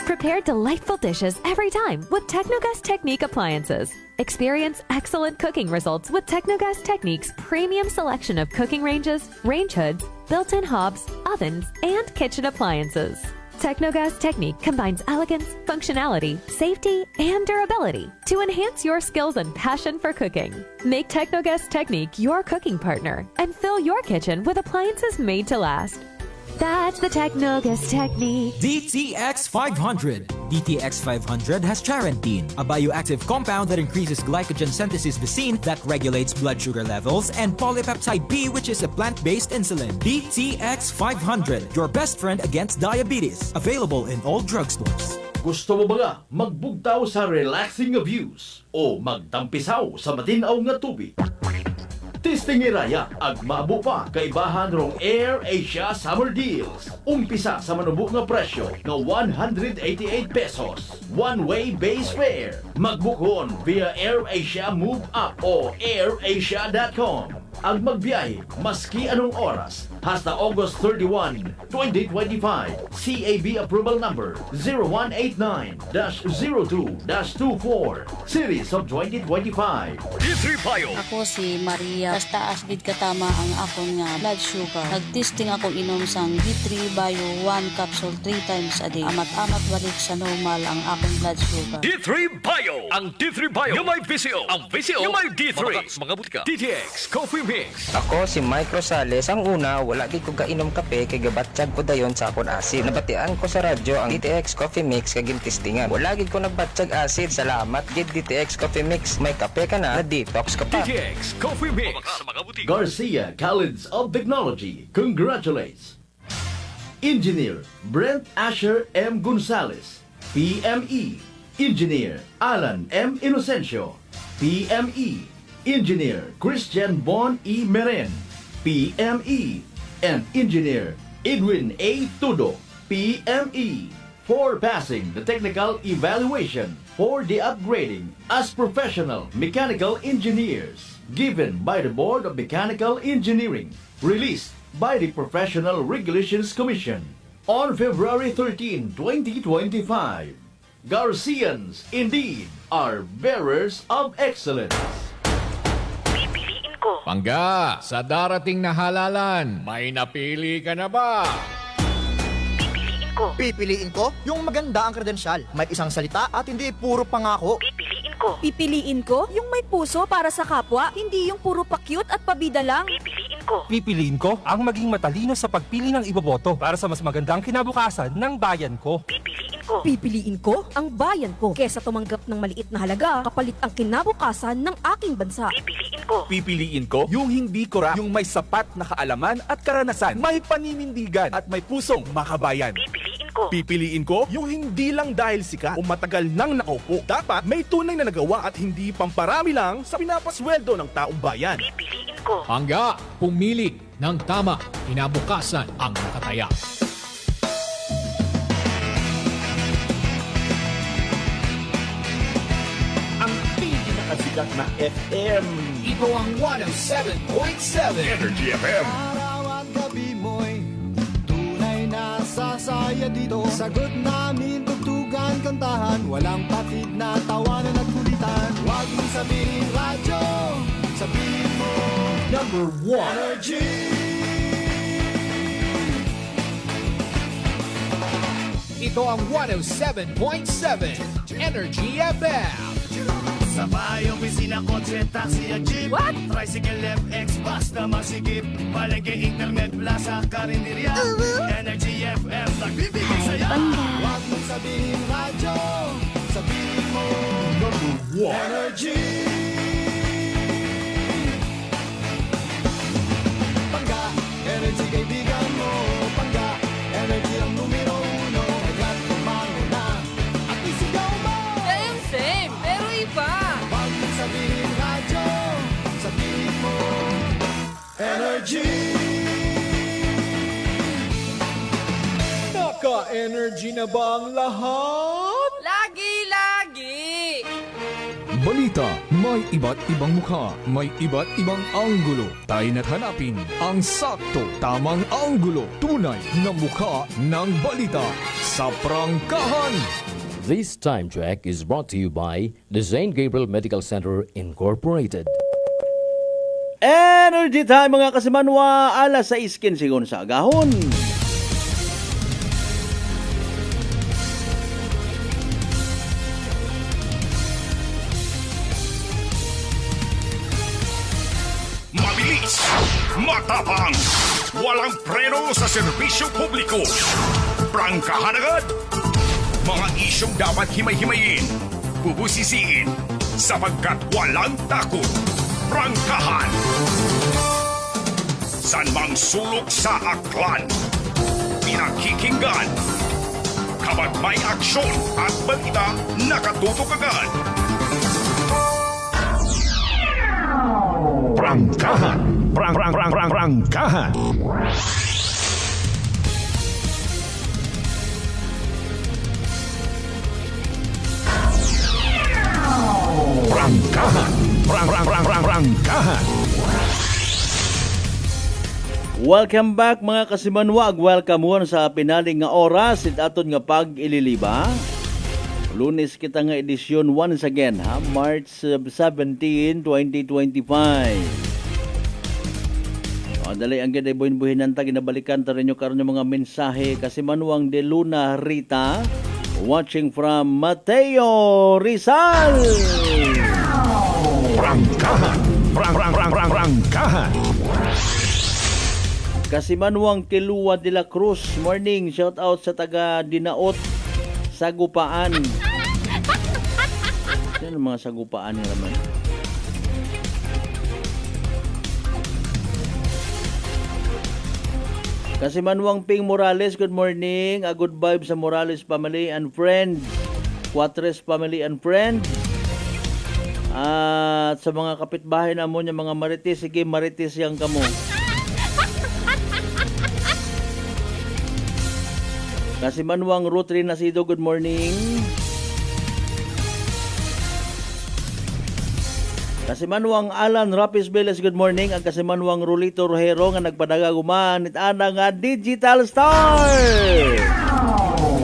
Prepare delightful dishes every time with Technogas Technique appliances. Experience excellent cooking results with Technogas Technique's premium selection of cooking ranges, range hoods, built-in hobs, ovens, and kitchen appliances. Technogas Technique combines elegance, functionality, safety, and durability to enhance your skills and passion for cooking. Make Technogas Technique your cooking partner and fill your kitchen with appliances made to last. That's the Technogas Technique. DTX 500. DTX 500 has charantine, a bioactive compound that increases glycogen synthesis vacine that regulates blood sugar levels, and polypeptide B, which is a plant-based insulin. DTX 500, your best friend against diabetes. Available in all drugstores. Gusto mo ba nga magbugtaw sa relaxing views o magtampisaw sa matinaw nga tubig? Tistingiraya ag maabo pa kaibahan rong Air Asia Summer Deals. Umpisa sa manubo nga presyo na 188 pesos. One-way base fare. Magbukon via Air Asia Move Up o airasia.com. ang magbiyahe maski anong oras hasta August 31, 2025. CAB approval number 0189-02-24 Series of 2025. D3 Bio. Ako si Maria. Taas gid katama ang akon nga blood sugar. Nagtesting akong inom sang D3 Bio 1 capsule 3 times a day. Amat-amat balik sa normal ang akong blood sugar. D3 Bio. Ang D3 Bio yung may VCO. Ang VCO yung may D3. Mga butika. DTX Coffee Mix. Ako si Mike Rosales. Ang una, wala gid ko kainom kape kay gabatsyag ko dayon sa akon acid. Nabatian ko sa radyo ang DTX Coffee Mix kay gintistingan. Wala gid ko nagbatsyag acid. Salamat gid DTX Coffee Mix. May kape ka na detox ka pa. DTX Coffee Mix. Garcia College of Technology congratulates Engineer Brent Asher M. Gonzalez, PME. Engineer Alan M. Inocencio, PME. Engineer Christian Bon E. Meren, PME. And Engineer Edwin A. Tudo, PME. For passing the technical evaluation for the upgrading as professional mechanical engineers given by the Board of Mechanical Engineering, released by the Professional Regulations Commission on February 13, 2025. Garcians indeed are bearers of excellence. Pangga, sa darating na halalan, may napili ka na ba? Pipiliin ko yung maganda ang kredensyal. May isang salita at hindi puro pangako. Pipiliin ko yung may puso para sa kapwa, hindi yung puro pa-cute at pabida lang. Pipiliin ko ang maging matalino sa pagpili ng iboboto para sa mas magandang kinabukasan ng bayan ko. Pipiliin ko ang bayan ko kesa tumanggap ng maliit na halaga kapalit ang kinabukasan ng aking bansa. Pipiliin ko yung hindi kura, yung may sapat na kaalaman at karanasan, may paninindigan at may pusong makabayan. Pipiliin ko yung hindi lang dahil sikat o matagal nang nakaupo. Dapat may tunay na nagawa at hindi pamparami lang sa pinapasweldo ng taong bayan. Pangga, pumili ng tama, kinabukasan ang nakataya. Ang pinakasikat na FM. Ito ang 107.7 Energy FM. Araw at gabi mo'y tunay na sasaya dito. Sagot namin, tugtugan, kantahan, walang patid na tawanan at kulitan. Huwag mong sabihin radyo, sabihin mo Number 1 Energy. Ito ang 107.7 Energy FM. Sa bahay, opisina, kotse, taxi at jeep. What? Tricycle, FX, basta masigip. Palengke, internet, plaza, karinderya. Energy FM, nagbibigay sa'yo. Huwag mong sabihin radyo, sabihin mo Number 1 Energy. Pangga, energy kaibigan mo. Pangga, energy ang numero uno. Kaya't tumango na at isigaw mo. Same, pero iba. Huwag mong sabihin radyo, sabihin mo Energy. Naka-energy na ba ang lahat? Lagi! Balita, may iba't ibang mukha, may iba't ibang anggulo. Tayo na't hanapin ang sakto, tamang anggulo, tunay na mukha ng balita sa prangkahan. This time check is brought to you by the St. Gabriel Medical Center Incorporated. Energy time mga kasimanwa, alas 6:15 sa agahon. Mabilis, matapang, walang preno sa serbisyo publiko. Prangkahan agad. Mga isyong dapat himay-himayin, bubusisiin, sapagkat walang takot. Prangkahan. San mang sulok sa aklan, pinakikinggan. Kapag may aksyon at balita, nakatutok agad. Prangkahan. Prangkahan. Prangkahan. Prangkahan. Welcome back mga kasimanwag. Welcome mo sa pinaling nga oras at aton nga pag-ililiba. Lunes kita nga edisyon once again, ha? March 17, 2025. Dali ang ganda buhin-buhinan ta, ginabalikan ta rin nyo karon yung mga mensahe. Kasimanwang de Luna Rita, watching from Mateo Rizal. Rangkahan! Rangkahan! Kasimanwang Kilua de la Cruz, morning, shout out sa taga Dinaot, Sagupaan. Yan ang mga Sagupaan ni Raman. Kasimanwang Ping Morales, good morning. A good vibe sa Morales family and friends. Cuatres family and friends. At sa mga kapitbahay na mo niya, mga marites, sige marites yang kamo. Kasimanwang Ruth Rinasido, good morning. Kasimanwang Alan Rapis Beles, good morning. Ang kasimanwang Rulito Rojero nga nagpadagaguman it ana nga Digital Star.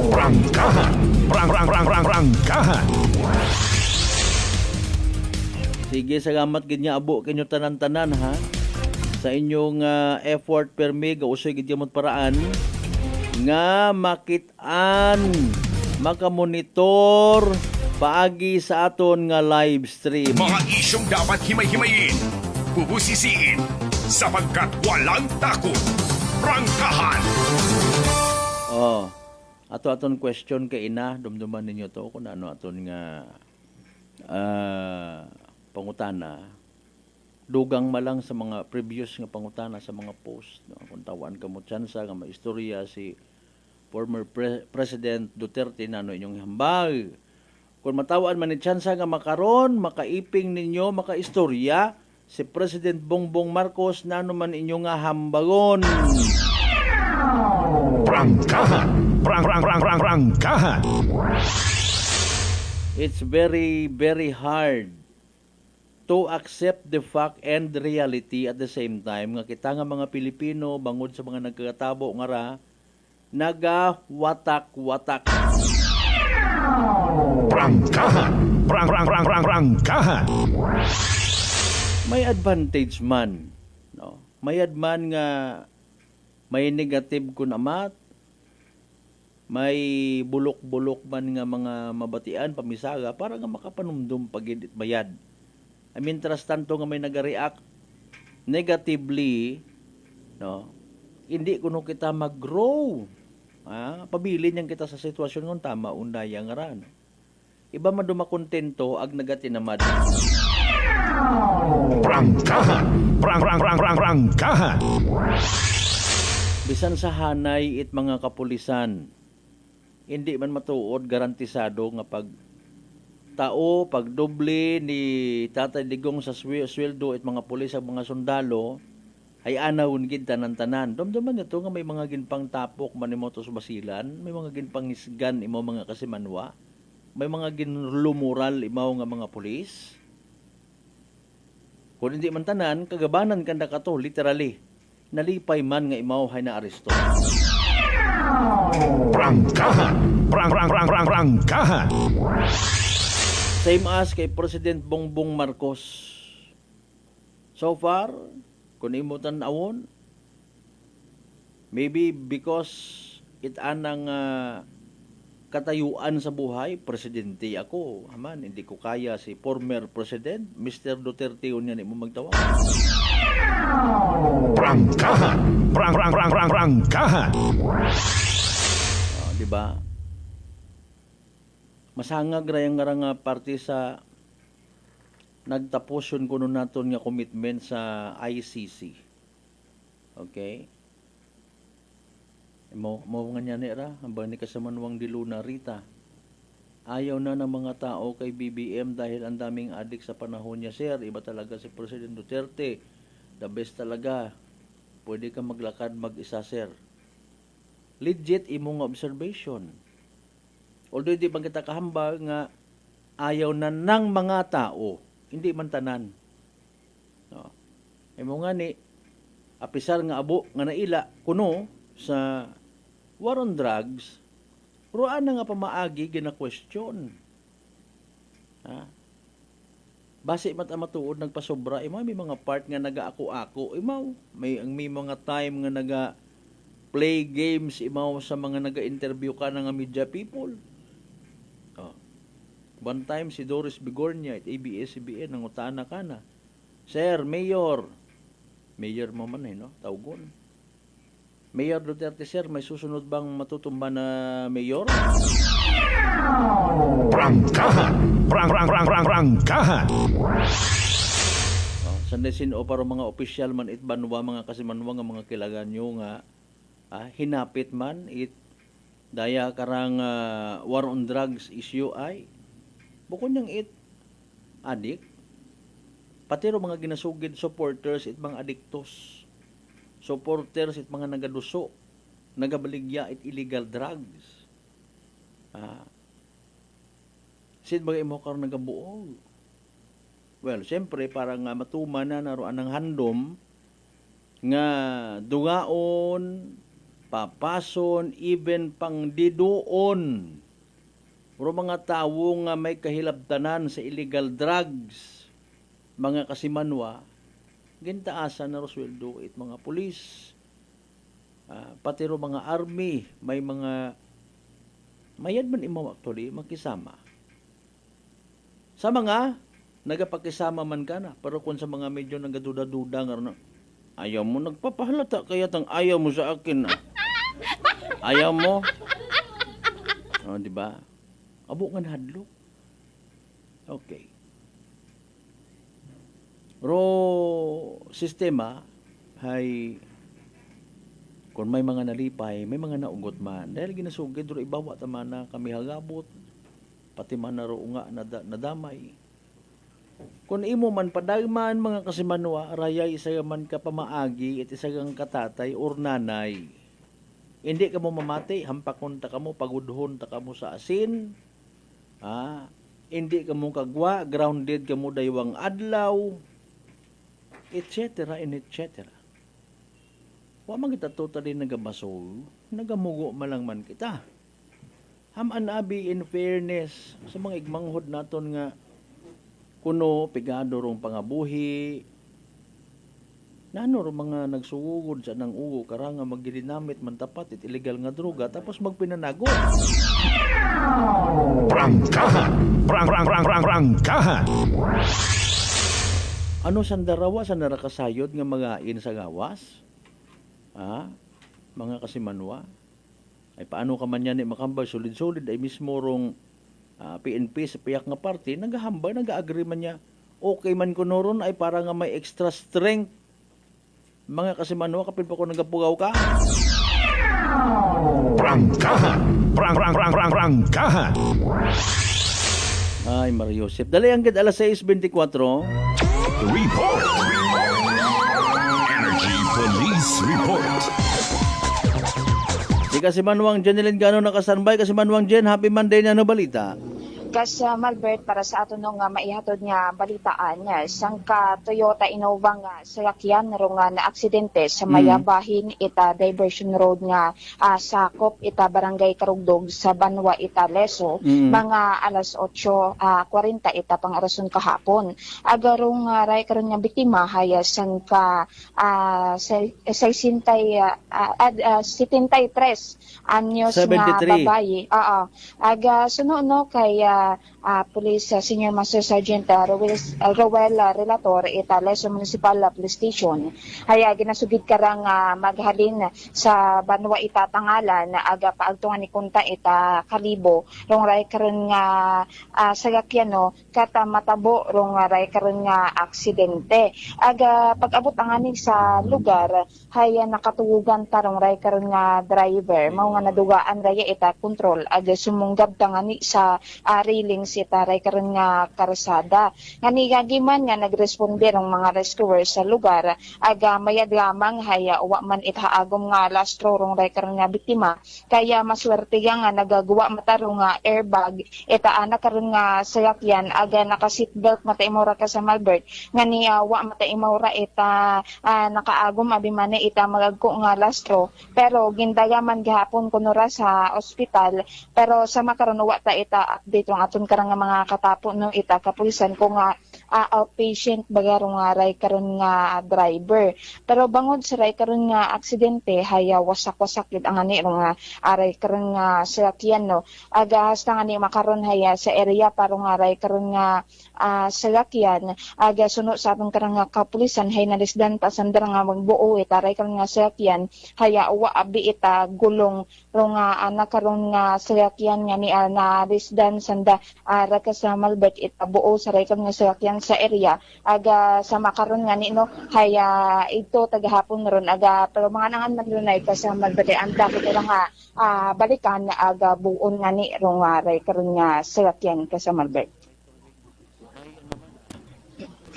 Rangkahan! Rangkahan! Sige, salamat gid niya abo kinyo tanan-tanan ha. Sa inyong effort permi gausoy gid mo paraan nga makit-an makamonitor paagi sa aton nga live stream. Mga isyong dapat himay-himayin, bubusisiin, sapagkat walang takot. Rangkahan! Aton question kay ina, dumduman ninyo to kung ano aton nga pangutana. Dugang malang sa mga previous nga pangutana sa mga post. No? Kung tawaan ka mo tsansa nga maistorya si former President Duterte na ano inyong hambal. Kung matawaan man ni tsansa nga makaron, makaiping ninyo, makaistorya si President Bongbong Marcos na ano man inyong nga hambagon. Rangkahan! Rangkahan! It's very, very hard to accept the fact and the reality at the same time nga kita nga mga Pilipino bangod sa mga nagkatabo nga ra nagawatak-watak. Rangkahan! Rangkahan! May advantage man, no? May adman nga may negative kun amat, may bulok-bulok man nga mga mabatian pamisaga para nga makapanumdum pagid bayad. I mean, trust tanto nga may nag-react negatively, no? Hindi kuno kita mag-grow. Pabilin yang kita sa sitwasyon ngon tama undaya nga ran. Iba man dumakontento ag nagatinamad. Rangkahan! Rangkahan! Bisan sa hanay it mga kapulisan, hindi man matuod garantisado nga pag tao, pag doble ni Tatay Digong sa sweldo at mga pulis at mga sundalo, ay anahon gid tanan-tanan. Dumduman nito nga may mga ginpang tapok manimo to sa basilan, may mga ginpang isgan imo mga kasimanwa, may mga ginlumural imaw nga mga pulis. Kung hindi man tanan, kagabanan kanda ka to, literally. Nalipay man nga imaw hay na aresto. Rangkahan! Rangkahan! Same as kay President Bongbong Marcos. So far, kung imo tan-awon, maybe because it anang katayuan sa buhay, presidente ako. Aman, hindi ko kaya si former president, Mr. Duterte yun yan mo magtawag. Rangkahan! Rangkahan! Diba? Masangag ra yung nga parte sa nagtapos yun kuno naton nga commitment sa ICC. Okay? Mo nga niya nira, hambang ni Kasamanwang de Luna Rita. Ayaw na ng mga tao kay BBM dahil ang daming adik sa panahon niya, sir. Iba talaga si President Duterte. The best talaga. Pwede ka maglakad mag-isa, sir. Legit imong observation. Although di bang kita kahambal nga ayaw na ng mga tao, hindi man tanan. No. Imo nga ni apisar nga abo nga naila kuno sa war on drugs, ruan na nga pamaagi gina-question. Ha? Base matuod nagpasobra, may mga part nga naga-ako-ako, may mga time nga naga-play games, sa mga naga-interview ka nga media people. One time si Doris Bigornia at ABS-CBN nangutana ka na, Sir, Mayor mo man no? Tawgon. Mayor Duterte, sir, may susunod bang matutumba na mayor? Prangkahan! Prangkahan! Sanday sino para mga opisyal man it banwa, mga kasimanwa nga mga kilagan nyo nga hinapit man it daya karang war on drugs issue ay bukod niyang it adik pati ro mga ginasugid supporters it mga adiktos supporters it mga nagaduso nagabaligya it illegal drugs sid bagay mo karon nagabuog. Well, siyempre parang matuman na naroan ng handom nga dugaon, papason, even pang didoon. Pero mga tawo nga may kahilabtanan sa illegal drugs, mga kasimanwa, gintaasan na rosweldo it mga pulis, pati ro mga army, may mga mayad man imo actually makisama. Sa mga nagapakisama man ka na, pero kung sa mga medyo nagaduda-duda nga ayaw mo nagpapahalata kaya tang ayaw mo sa akin ayaw mo di ba? Abo nga nahadlok. Okay. Ro sistema hay kung may mga nalipay, may mga naugot man. Dahil ginasugid ro ibawa tama na kami hagabot pati man na ro nga nadamay. Kung imo man padagman mga kasimanwa, rayay isa man ka pamaagi at isa kang katatay or nanay. Hindi ka mo mamati, hampakon ta ka mo, pagudhon ta ka mo sa asin. Hindi ka mo kagwa, grounded ka mo daywang adlaw, etc. and etc. Wa man kita totally nagamasol, nagamugo malang man kita. Haman abi in fairness sa mga igmanghod naton nga kuno pigado rong pangabuhi nano ro mga nagsugod sa nang ugo karanga magginamit man tapat it illegal nga droga tapos magpinanago. Prangkahan! Prangkahan! Ano sandarawa sa narakasayod nga mga sa gawas? Mga kasimanwa ay paano ka man yan makambay solid-solid ay mismo rong PNP sa piyak nga party, naghahambay, nag-agree man niya. Okay man ko noron ay para nga may extra strength. Mga kasimanwa, kapit pa ko nagapugaw ka. Prangkahan! Prangkahan! Ay, Mario Joseph. Dali ang gid alas 6:24. Report! Energy Police Report! Si Kasimanwang Jeneline Gano nakasanbay. Kasimanwang Jen, happy Monday na balita. Kas Malbert, para sa ato nung maihatod nga balitaan isang ka Toyota Innova nga sasakyan ro nga na aksidente sa mayabahin ita diversion road nga sakop ita barangay Karugdog sa Banwa ita Leso mga alas 8:40 ita pang arason kahapon. Agarong ray karon nga biktima hayas ka 73 anyos nga babae. Aga suno kay Police Senior Master Sergeant Rowel Relator ita Leso Municipal Police Station haya ginasugid karang maghalin sa Banwa ita Tangalan aga paagtungan ni kunta ita Kalibo rong ray karon nga sagakyano kata matabo rong ray karon nga aksidente aga pag-abot ang ani sa lugar haya nakatugugan tarong ray karon nga driver mao nga nadugaan raya ita control aga sumunggab tangani sa railings itaray karon nga karsada. Ngani gagiman nga nagresponde ang mga rescuers sa lugar aga mayad lamang haya wa man itaagom nga lastro rong ray karon nga biktima kaya maswerte nga nagagawa mataro nga airbag ita ana karon nga sayakyan aga naka seatbelt mata imura ka sa Malbert ngani wa mata imura ita nakaagom abi man ita magagko nga lastro pero gindagaman gihapon kunura sa ospital pero sa makaron wa ta ita update ang aton karang nga mga katapo no ita kapulisan ko nga outpatient bagaro nga ray karon nga driver pero bangod sa ray karon nga aksidente haya wasak-wasak gid ang ani nga aray karon nga sayakyan no aga hasta nga ni makaron haya sa area para nga ray karon nga sayakyan aga suno sa aton karang nga kapulisan hay nalisdan pa sandra nga magbuo itaray karon nga sayakyan haya wa abi ita gulong ro nga anak karon nga sayakyan nga ni na lisdan sanda ara ka sa Malbert ita buo sa ray karon nga sayakyan sa area aga sa makaron nga ni no haya ito tagahapon ron aga pero mga nangan man lunay ka sa Malbert anda ko nga balikan aga buon nga ni ro nga ray karon nga sayakyan ka sa Malbert.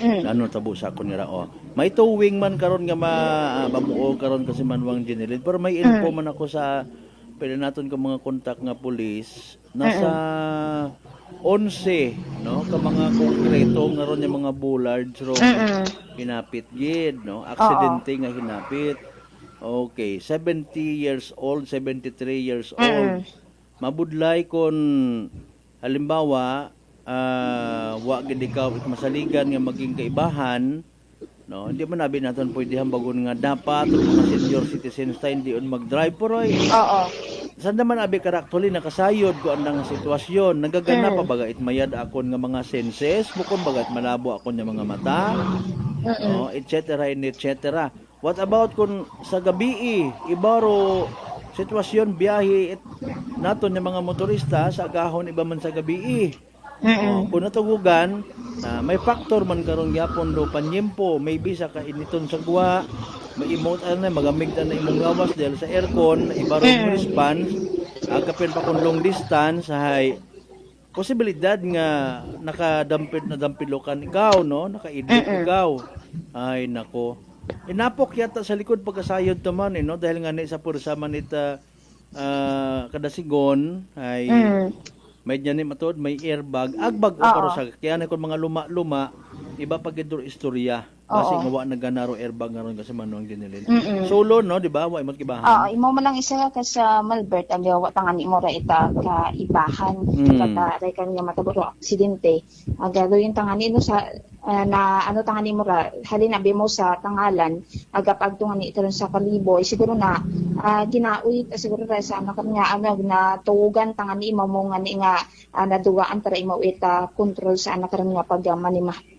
Ano tabo sa ako nira may towing man karon nga mamuo karon kasi manwang general pero may info man ako sa pwede naton ka mga kontak nga pulis nasa 11 no ka mga konkreto nga ron yung mga bullards ro hinapit gid no aksidente nga hinapit. Okay, 70 years old, 73 years old. Mabudlay kon halimbawa wa gid ikaw masaligan nga maging kaibahan no hindi man nabi naton pwede hambagon nga dapat mga senior citizens tayo hindi on mag-drive poroy saan naman abi karaktuli nakasayod ko andang sitwasyon nagagana pa baga itmayad akon nga mga senses bukon bagat malabo akon nga mga mata no etc. What about kung sa gabi ibaro sitwasyon biyahe naton nga mga motorista sa agahon iba man sa gabi kung natugugan may factor man karon gyapon do panyempo maybe sa kainiton sa guwa may emote magamig ta na imong gawas dahil sa aircon iba ron response agapin pa kung long distance hay posibilidad nga nakadampilokan ikaw no nakaidlip ikaw ay nako inapok yata sa likod pagkasayod to man no dahil nga ni sa pursa man ita kada sigon ay may dyan matod, may airbag, agbag o pero sa kaya na kung mga luma-luma, iba pag idor istorya. Kasi nga wa naganaro airbag nga ron kasi manuang dinilin. Solo no, di ba? Wa imot kibahan. Imo man lang isa ka sa Malbert ang wa tangan imo ra ita ka ibahan kata ray kanya mataburo aksidente. Agalo yung tangan ino sa na ano tangan imo ra halin abi mo sa tangalan aga pagtungan ni itaron sa Kalibo siguro na ginauit siguro ra sa anak niya ano na tugan tangan ni imo mo nga ni nga nadugaan para imo ita control sa anak niya pag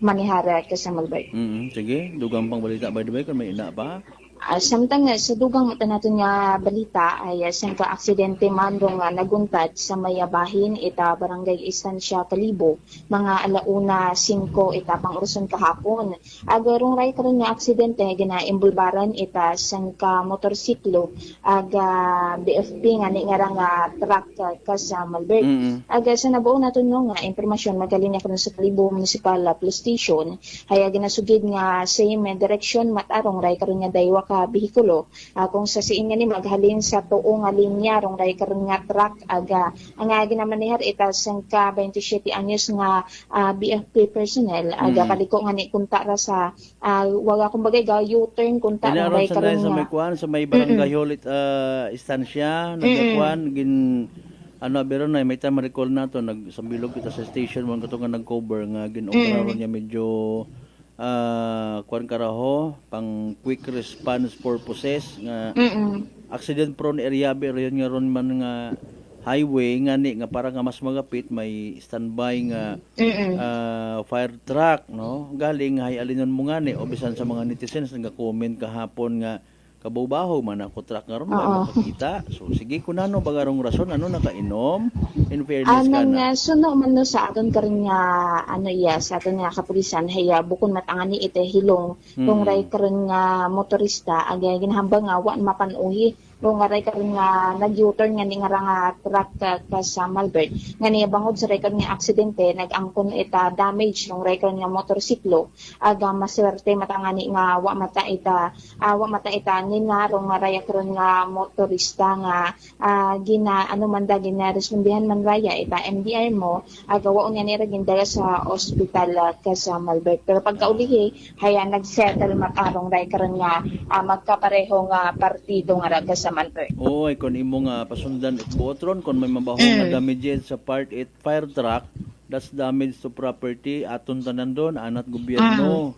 manihara ka sa Malbert. Sige, dugang pang balita by the way kung may ina pa. Samtang sa dugang mata natin nga balita ay sangka aksidente man rong naguntad sa mayabahin ita barangay Estancia Kalibo mga alauna 5 ita pang oras kahapon agarong ray karon nga aksidente ginaimbulbaran ita sangka motorsiklo aga BFP nga ni nga truck ka sa Malbert aga sa nabuo naton nga impormasyon magalinya karon sa Kalibo Municipal Police Station haya ginasugid nga same direction matarong ray karon nga daywa ka behikulo kung sa siin nga ni maghalin sa tuo nga linya rong ray karon nga truck aga ang ginamanehar ita sangka 27 anyos nga BFP personnel aga paliko nga ni kunta ra sa waga kumbaga ga U-turn kunta rong ray karon sa may kuan sa may barangay Holit Estancia nagkuan gin ano biro na may time recall nato nagsambilog kita sa station man kato nga nag-cover nga gin-opera niya medyo kuan karaho pang quick response purposes nga accident prone area pero yun nga ron man nga highway nga ni nga para nga mas magapit may standby nga fire truck no galing hay alinon mo nga ni o bisan sa mga netizens nga comment kahapon nga kabaw-baho man ako truck nga ron makakita so sige kunano bagarong rason ano nakainom in fairness kana suno man no sa aton karon nga ano sa aton nga kapulisan haya bukon matangan ni ite hilong kung ray karon nga motorista aga ginhambang nga wa mapanuhi ro nga ray karon nga nag-U-turn nga ni nga nga truck ka sa Malbert nga niya bangod sa ray karon nga aksidente nag-angkon ita damage nung ray karon nga motorsiklo aga maswerte matangani nga wa mata ita nga ro nga ray karon nga motorista nga gina ano man da gina respondihan man raya ita MDR mo aga wa unya ni gindala sa ospital ka sa Malbert pero pagkaulihi haya nag-settle matarong ray karon nga magkapareho nga partido nga raga sa Malbert. Oy, kung imo nga pasundan at buotron, kung may mabaho nga damages sa Part 8 fire truck, that's damage to property, aton tanan doon, anat gobyerno.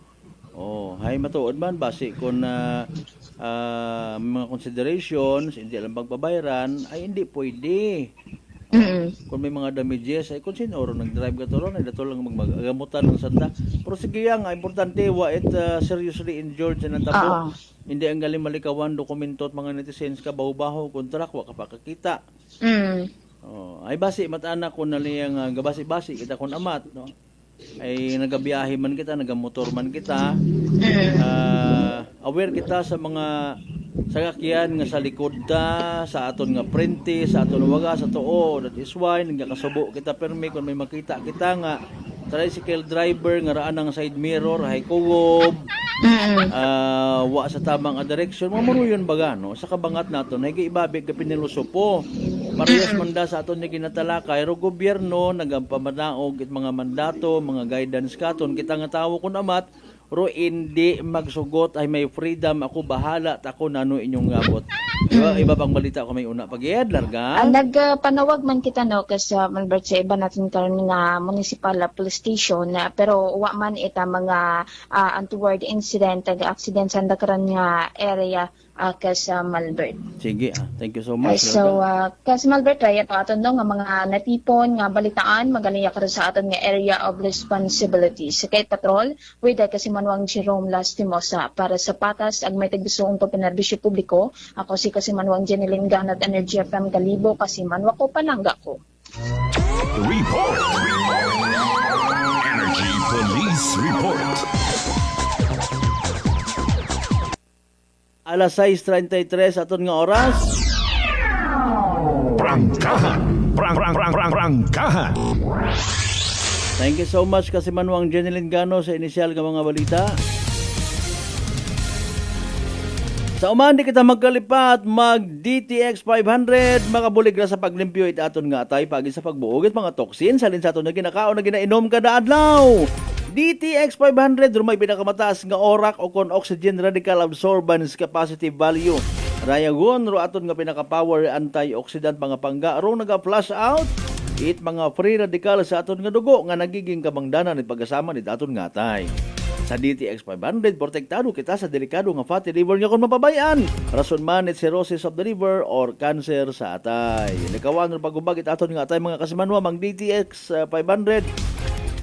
Hay matuod man, base kung mga considerations, hindi lang pagbabayaran, ay hindi pwede. Kung may mga damages, ay kung sinuro nag-drive ka turon, ay dato lang magagamutan ng sanda. Pero sige yan, importante, wa it seriously injured sa natapo. Hindi ang galing malikawan, dokumento at mga netizens ka, baho-baho, kontrak, wa ka pa kakita. Ay basi, matana ko na liyang gabasi-basi, kita kung amat, no? Ay nagabiyahe man kita, nagamotor man kita, aware kita sa mga sakakyan nga sa likod ta, sa aton nga prente, sa aton waga, sa tuo, that is why nagkakasubo kita permi kung may makita kita nga tricycle driver nga raan ang side mirror, hay kuwob, wa sa tamang direction, mamuruyon baga, no? Sa kabangat naton, hay ibabi ka pinilusopo. Parehas manda sa aton ni kinatalakay, ro gobyerno, nagampamanaog it mga mandato, mga guidance katon, kita nga tawo kun amat, ro hindi magsugot ay may freedom ako bahala tako nano inyong gabot. Diba? Iba pang balita ko may una pag-iad larga. Nagpanawag man kita no kasi Malbert sa iba natin karon nga municipal police station pero wa man ita mga untoward incident accident sa karon nga area kas Malbert. Sige, thank you so much. So kas Malbert ray ato aton nga mga natipon nga balitaan maganiya karon sa aton nga area of responsibility. Sa kay patrol with kasi Manuang Jerome Lastimosa para sa patas ag may tagsuong pagpinerbisyo publiko. Ako si kasi Manuang Jeneline Ganat Energy FM Galibo kasi manwa ko panangga ko. Report. Energy Police Report. Alas 6:33 aton nga oras. Prangkahan. Prangkahan. Thank you so much kasi Manuang Jeneline Gano sa inisyal nga mga balita. Sa uman di kita magkalipat mag-DTX 500 makabulig ra sa paglimpyo it aton nga atay pagi sa pagbuugit mga toksin salin sa aton na ginakaon na ginainom kada adlaw. DTX 500 rumay pinakamataas nga orak o kon oxygen radical absorbance capacity value. Rayagon ro aton nga pinaka-power antioxidant mga pangga ro naga-flush out it mga free radical sa aton nga dugo nga nagiging kabangdanan ni pagkasama ni aton nga atay. Sa DTX 500, protektado kita sa delikado nga fatty liver nga kung mapabayaan. Rason man it cirrhosis of the liver or cancer sa atay. Likawan ng pagubag aton nga atay mga kasimanwa mang DTX 500.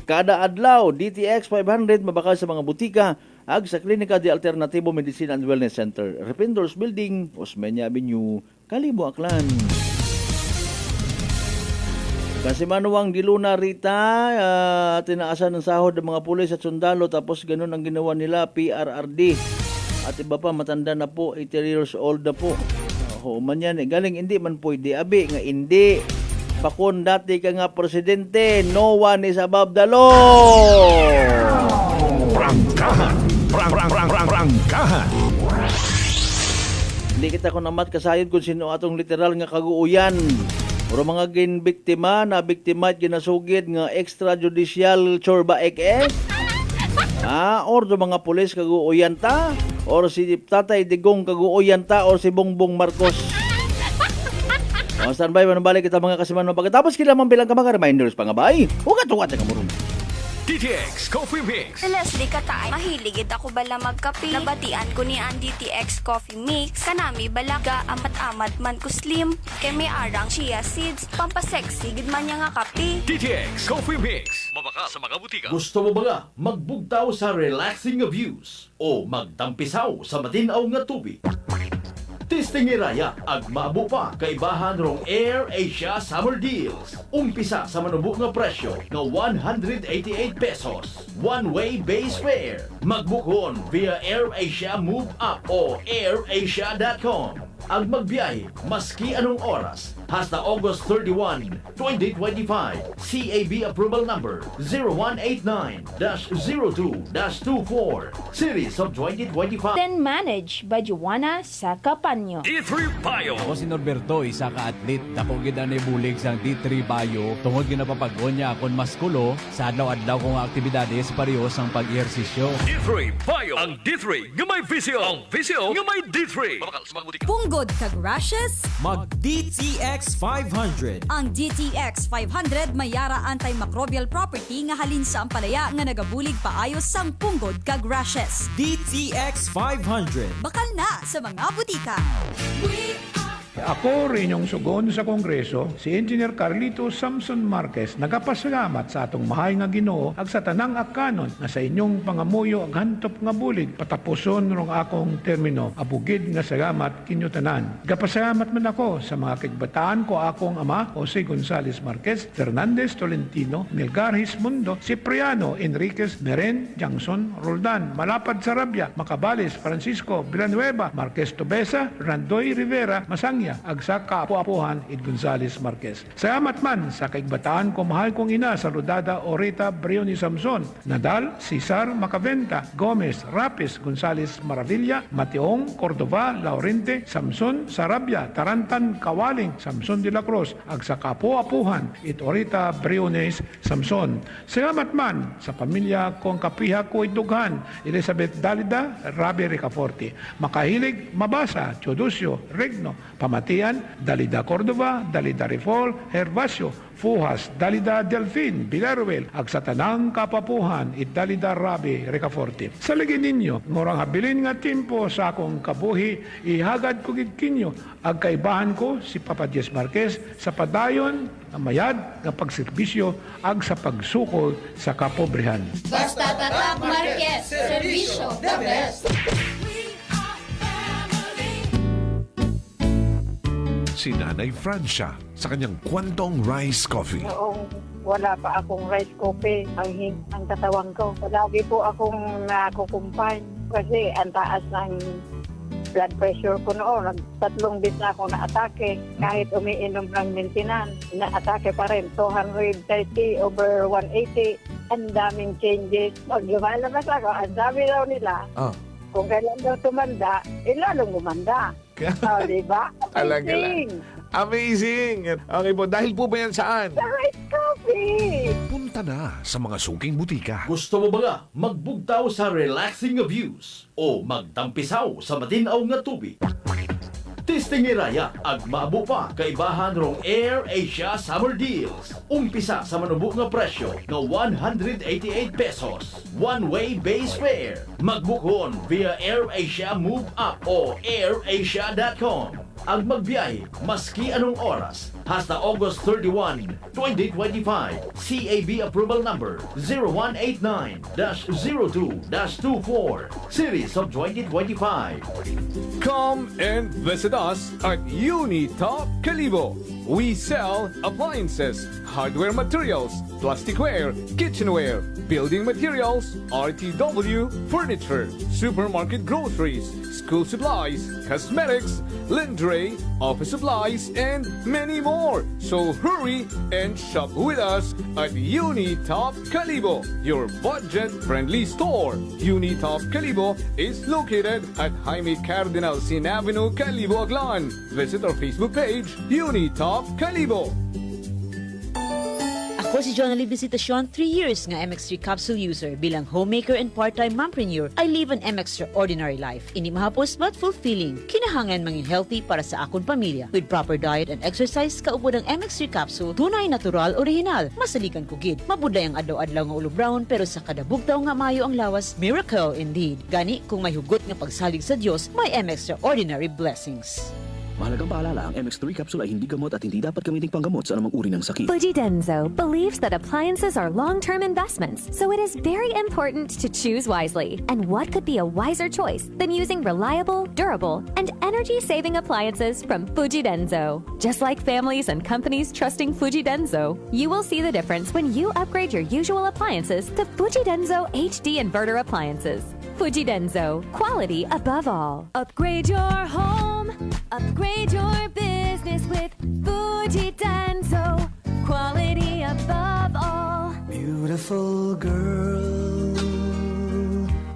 Kada adlaw, DTX 500 mabakal sa mga butika ag sa Klinika de Alternativo Medicine and Wellness Center, Repindors Building, Osmeña Avenue, Kalibo, Aklan. Kasi manuwang diluna rita, tinaasan ng sahod ng mga pulis at sundalo tapos ganun ang ginawa nila, PRRD. At iba pa, matanda na po, 80 years old na po. Man yan, galing hindi man pwede. Abi nga hindi. Pakun dati ka nga presidente, no one is above the law. Prangkahan. Prangkahan. Hindi kita ko namat kasayod kung sino atong literal nga kaguuyan. Pero mga ginbiktima na biktima at ginasugid nga extrajudicial chorba ek or do mga pulis kaguuyan ta or si Tatay Digong kaguuyan ta or si Bongbong Marcos. Standby man balik kita mga kasiman pagkatapos kailangan bilang ka mga reminders pangabay. Ugat-ugat ka mo ron. DTX Coffee Mix. Si Leslie Katay, mahiligid ako bala magkape. Nabatian ko ni ang DTX Coffee Mix. Kanami balaga amat-amat man ko slim. Kay may arang chia seeds. Pampasexy, gid man niya nga kape. DTX Coffee Mix. Mabaka sa mga butika. Gusto mo ba nga magbugtaw sa relaxing views o magtampisaw sa matinaw nga tubig? Testing iraya ag maabo pa kaibahan rong Air Asia Summer Deals. Umpisa sa manubo nga presyo nga 188 pesos. One-way base fare. Magbukon via Air Asia Move Up o airasia.com. ang magbiyahe maski anong oras hasta August 31, 2025. CAB approval number 0189-02-24 Series of 2025. Then managed by Joanna Sacapanyo. D3 Bio. Ako si Norberto, isa ka atlet. Dako gid ani bulig sang D3 Bio. Tungod ginapapag-on niya akon maskulo sa adlaw-adlaw kong aktibidades pareho sang pag-ehersisyo. D3 Bio. Ang D3 nga may visio. Ang visio nga may D3. Punggod kag rashes? Mag DTX 500. Ang DTX 500 may yara antimicrobial property nga halin sa ampalaya nga nagabulig paayos sang punggod kag rashes. DTX 500. Bakal na sa mga butika. Ako rin yung sugon sa Kongreso, si Engineer Carlito Samson Marquez, nagapasalamat sa atong mahay nga Ginoo ag sa tanang akanon na sa inyong pangamuyo ag hantop nga bulig patapuson rong akong termino. Abugid nga salamat kinyo tanan. Gapasalamat man ako sa mga kigbataan ko akong ama Jose Gonzales Marquez, Fernandez Tolentino, Melgar Hismundo, Cipriano Enriquez Meren, Jangson Roldan, Malapad Sarabia, Macabales Francisco Villanueva, Marquez Tobesa, Randoy Rivera, Masangya, ag sa kaapo-apuhan Ed Gonzales Marquez. Salamat man sa kaigbataan ko mahal kong ina sa Rodada Orita Brioni Samson, Nadal, Cesar Macaventa, Gomez, Rapis, Gonzales Maravilla, Mateong, Cordova, Laurente, Samson, Sarabia, Tarantan, Kawaling, Samson de la Cruz, ag sa kaapo-apuhan Ed Orita Briones Samson. Salamat man sa pamilya kong kapiha ko idughan, Elizabeth Dalida, Rabi Ricaforte, Makahilig, Mabasa, Chodusio, Regno, Pamatian, Dalida Cordova, Dalida Rifol, Hervasio, Fuhas, Dalida Delfin, Villaruel, ag sa tanang kapapuhan, it Dalida Rabi Ricaforte. Sa lagi ninyo, murang habilin nga timpo sa akong kabuhi, ihagad ko gidkinyo, ag kaibahan ko si Papa Diaz Marquez sa padayon, nga mayad, nga pagserbisyo, ag sa pagsukol sa kapobrehan. Basta tatak Marquez, servisyo the best. Si Nanay Francia sa kanyang kwantong rice coffee. Noong wala pa akong rice coffee, ang katawan ko. Lagi po akong nakukumpay kasi ang taas ng blood pressure ko noon. 3 beses na ako na-atake. Kahit umiinom ng maintenance, na-atake pa rin. 230/180. Ang daming changes. Pag lumalabas ako, ang sabi daw nila, kung kailan daw tumanda, lalong gumanda. Diba? Talaga lang. Amazing! Okay po, dahil po ba yan saan? Sa rice coffee! Punta na sa mga suking butika. Gusto mo ba nga magbugtaw sa relaxing views o magtampisaw sa matinaw nga tubig? Tistingiraya ag maabo pa kaibahan rong Air Asia Summer Deals. Umpisa sa manubo nga presyo na 188 pesos. One-way base fare. Magbukon via Air Asia Move Up o airasia.com. Ag magbiyahe maski anong oras hasta August 31, 2025. CAB approval number 0189-02-24 Series of 2025. Come and visit us at Unitop Calibo. We sell appliances, hardware materials, plasticware, kitchenware, building materials, RTW, furniture, supermarket groceries, school supplies, cosmetics, lingerie, office supplies, and many more. So hurry and shop with us at Unitop Calibo, your budget-friendly store. Unitop Calibo is located at Jaime Cardinal Sin Avenue, Calibo, Aglan. Visit our Facebook page, Unitop Calibo. Ako si John Ali Visitacion, 3 years nga MX3 capsule user. Bilang homemaker and part-time mompreneur, I live an extraordinary life. Ini mahapos but fulfilling. Kinahangan mangin healthy para sa akon pamilya. With proper diet and exercise, kaupod ang MX3 capsule, tunay, natural, original. Masaligan kugid. Mabudlay ang adlaw-adlaw nga ulo brown, pero sa kada bugtaw nga mayo ang lawas, miracle indeed. Gani, kung may hugot nga pagsalig sa Dios, may extraordinary blessings. Mahalagang paalala, ang MX3 capsule ay hindi gamot at hindi dapat gamiting panggamot sa anumang uri ng sakit. Fujidenzo believes that appliances are long-term investments, so it is very important to choose wisely. And what could be a wiser choice than using reliable, durable, and energy-saving appliances from Fujidenzo? Just like families and companies trusting Fujidenzo, you will see the difference when you upgrade your usual appliances to Fujidenzo HD inverter appliances. Fujidenzo, quality above all. Upgrade your home. Upgrade your business with Fuji Denso. Quality above all. Beautiful girl.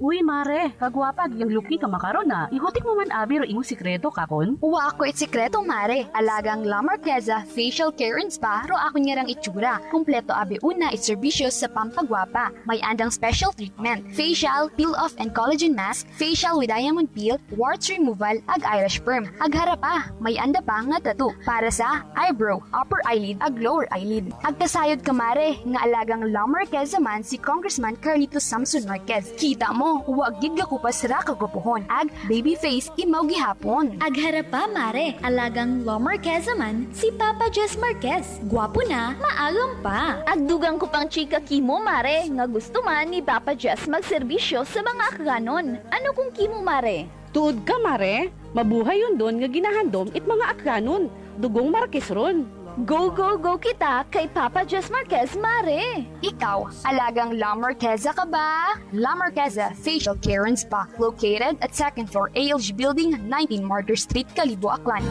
Uy, mare, kagwapag yung luki ka makaron na. Ihutik mo man abi ro imong sikreto kakon. Uwa ako sikreto, mare. Alagang La Marqueza Facial Care and Spa ro ako niyarang itsura. Kumpleto abi una iserbisyo sa pampagwapa. May andang special treatment, facial, peel-off and collagen mask, facial with diamond peel, warts removal, ag eyelash perm. Ag harapa, may anda pa nga tattoo para sa eyebrow, upper eyelid, ag lower eyelid. Ag kasayod ka, mare, nga alagang La Marqueza man si Congressman Carlito Samson Marquez. Kita mo, huwag gid ko pa sira kagupuhon. Ag baby face imaw gihapon. Ag harapa, mare. Alagang La Marqueza man si Papa Jess Marquez. Gwapo na, maagam pa. Agdugang ko pang chika kimo, mare, nga gusto man ni Papa Jess magserbisyo sa mga akganon. Ano kung kimo, mare? Tuod ka, mare. Mabuhay yun doon nga ginahandom it mga akganon. Dugong Marquez ron. Go, go, go kita kay Papa Jess Marquez, mare! Ikaw, alagang La Marqueza ka ba? La Marqueza Facial Care and Spa, located at 2nd floor ALG Building, 19 Martyr Street, Kalibo, Aklan.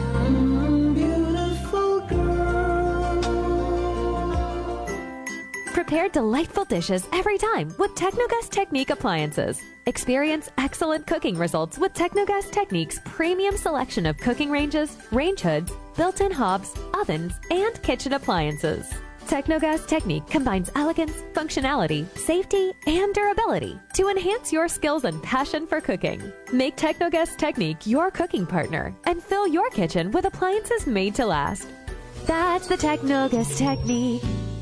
Prepare delightful dishes every time with Technogas Technique appliances. Experience excellent cooking results with Technogas Technique's premium selection of cooking ranges, range hoods, built-in hobs, ovens, and kitchen appliances. Technogas Technique combines elegance, functionality, safety, and durability to enhance your skills and passion for cooking. Make Technogas Technique your cooking partner and fill your kitchen with appliances made to last. That's the Technogas Technique.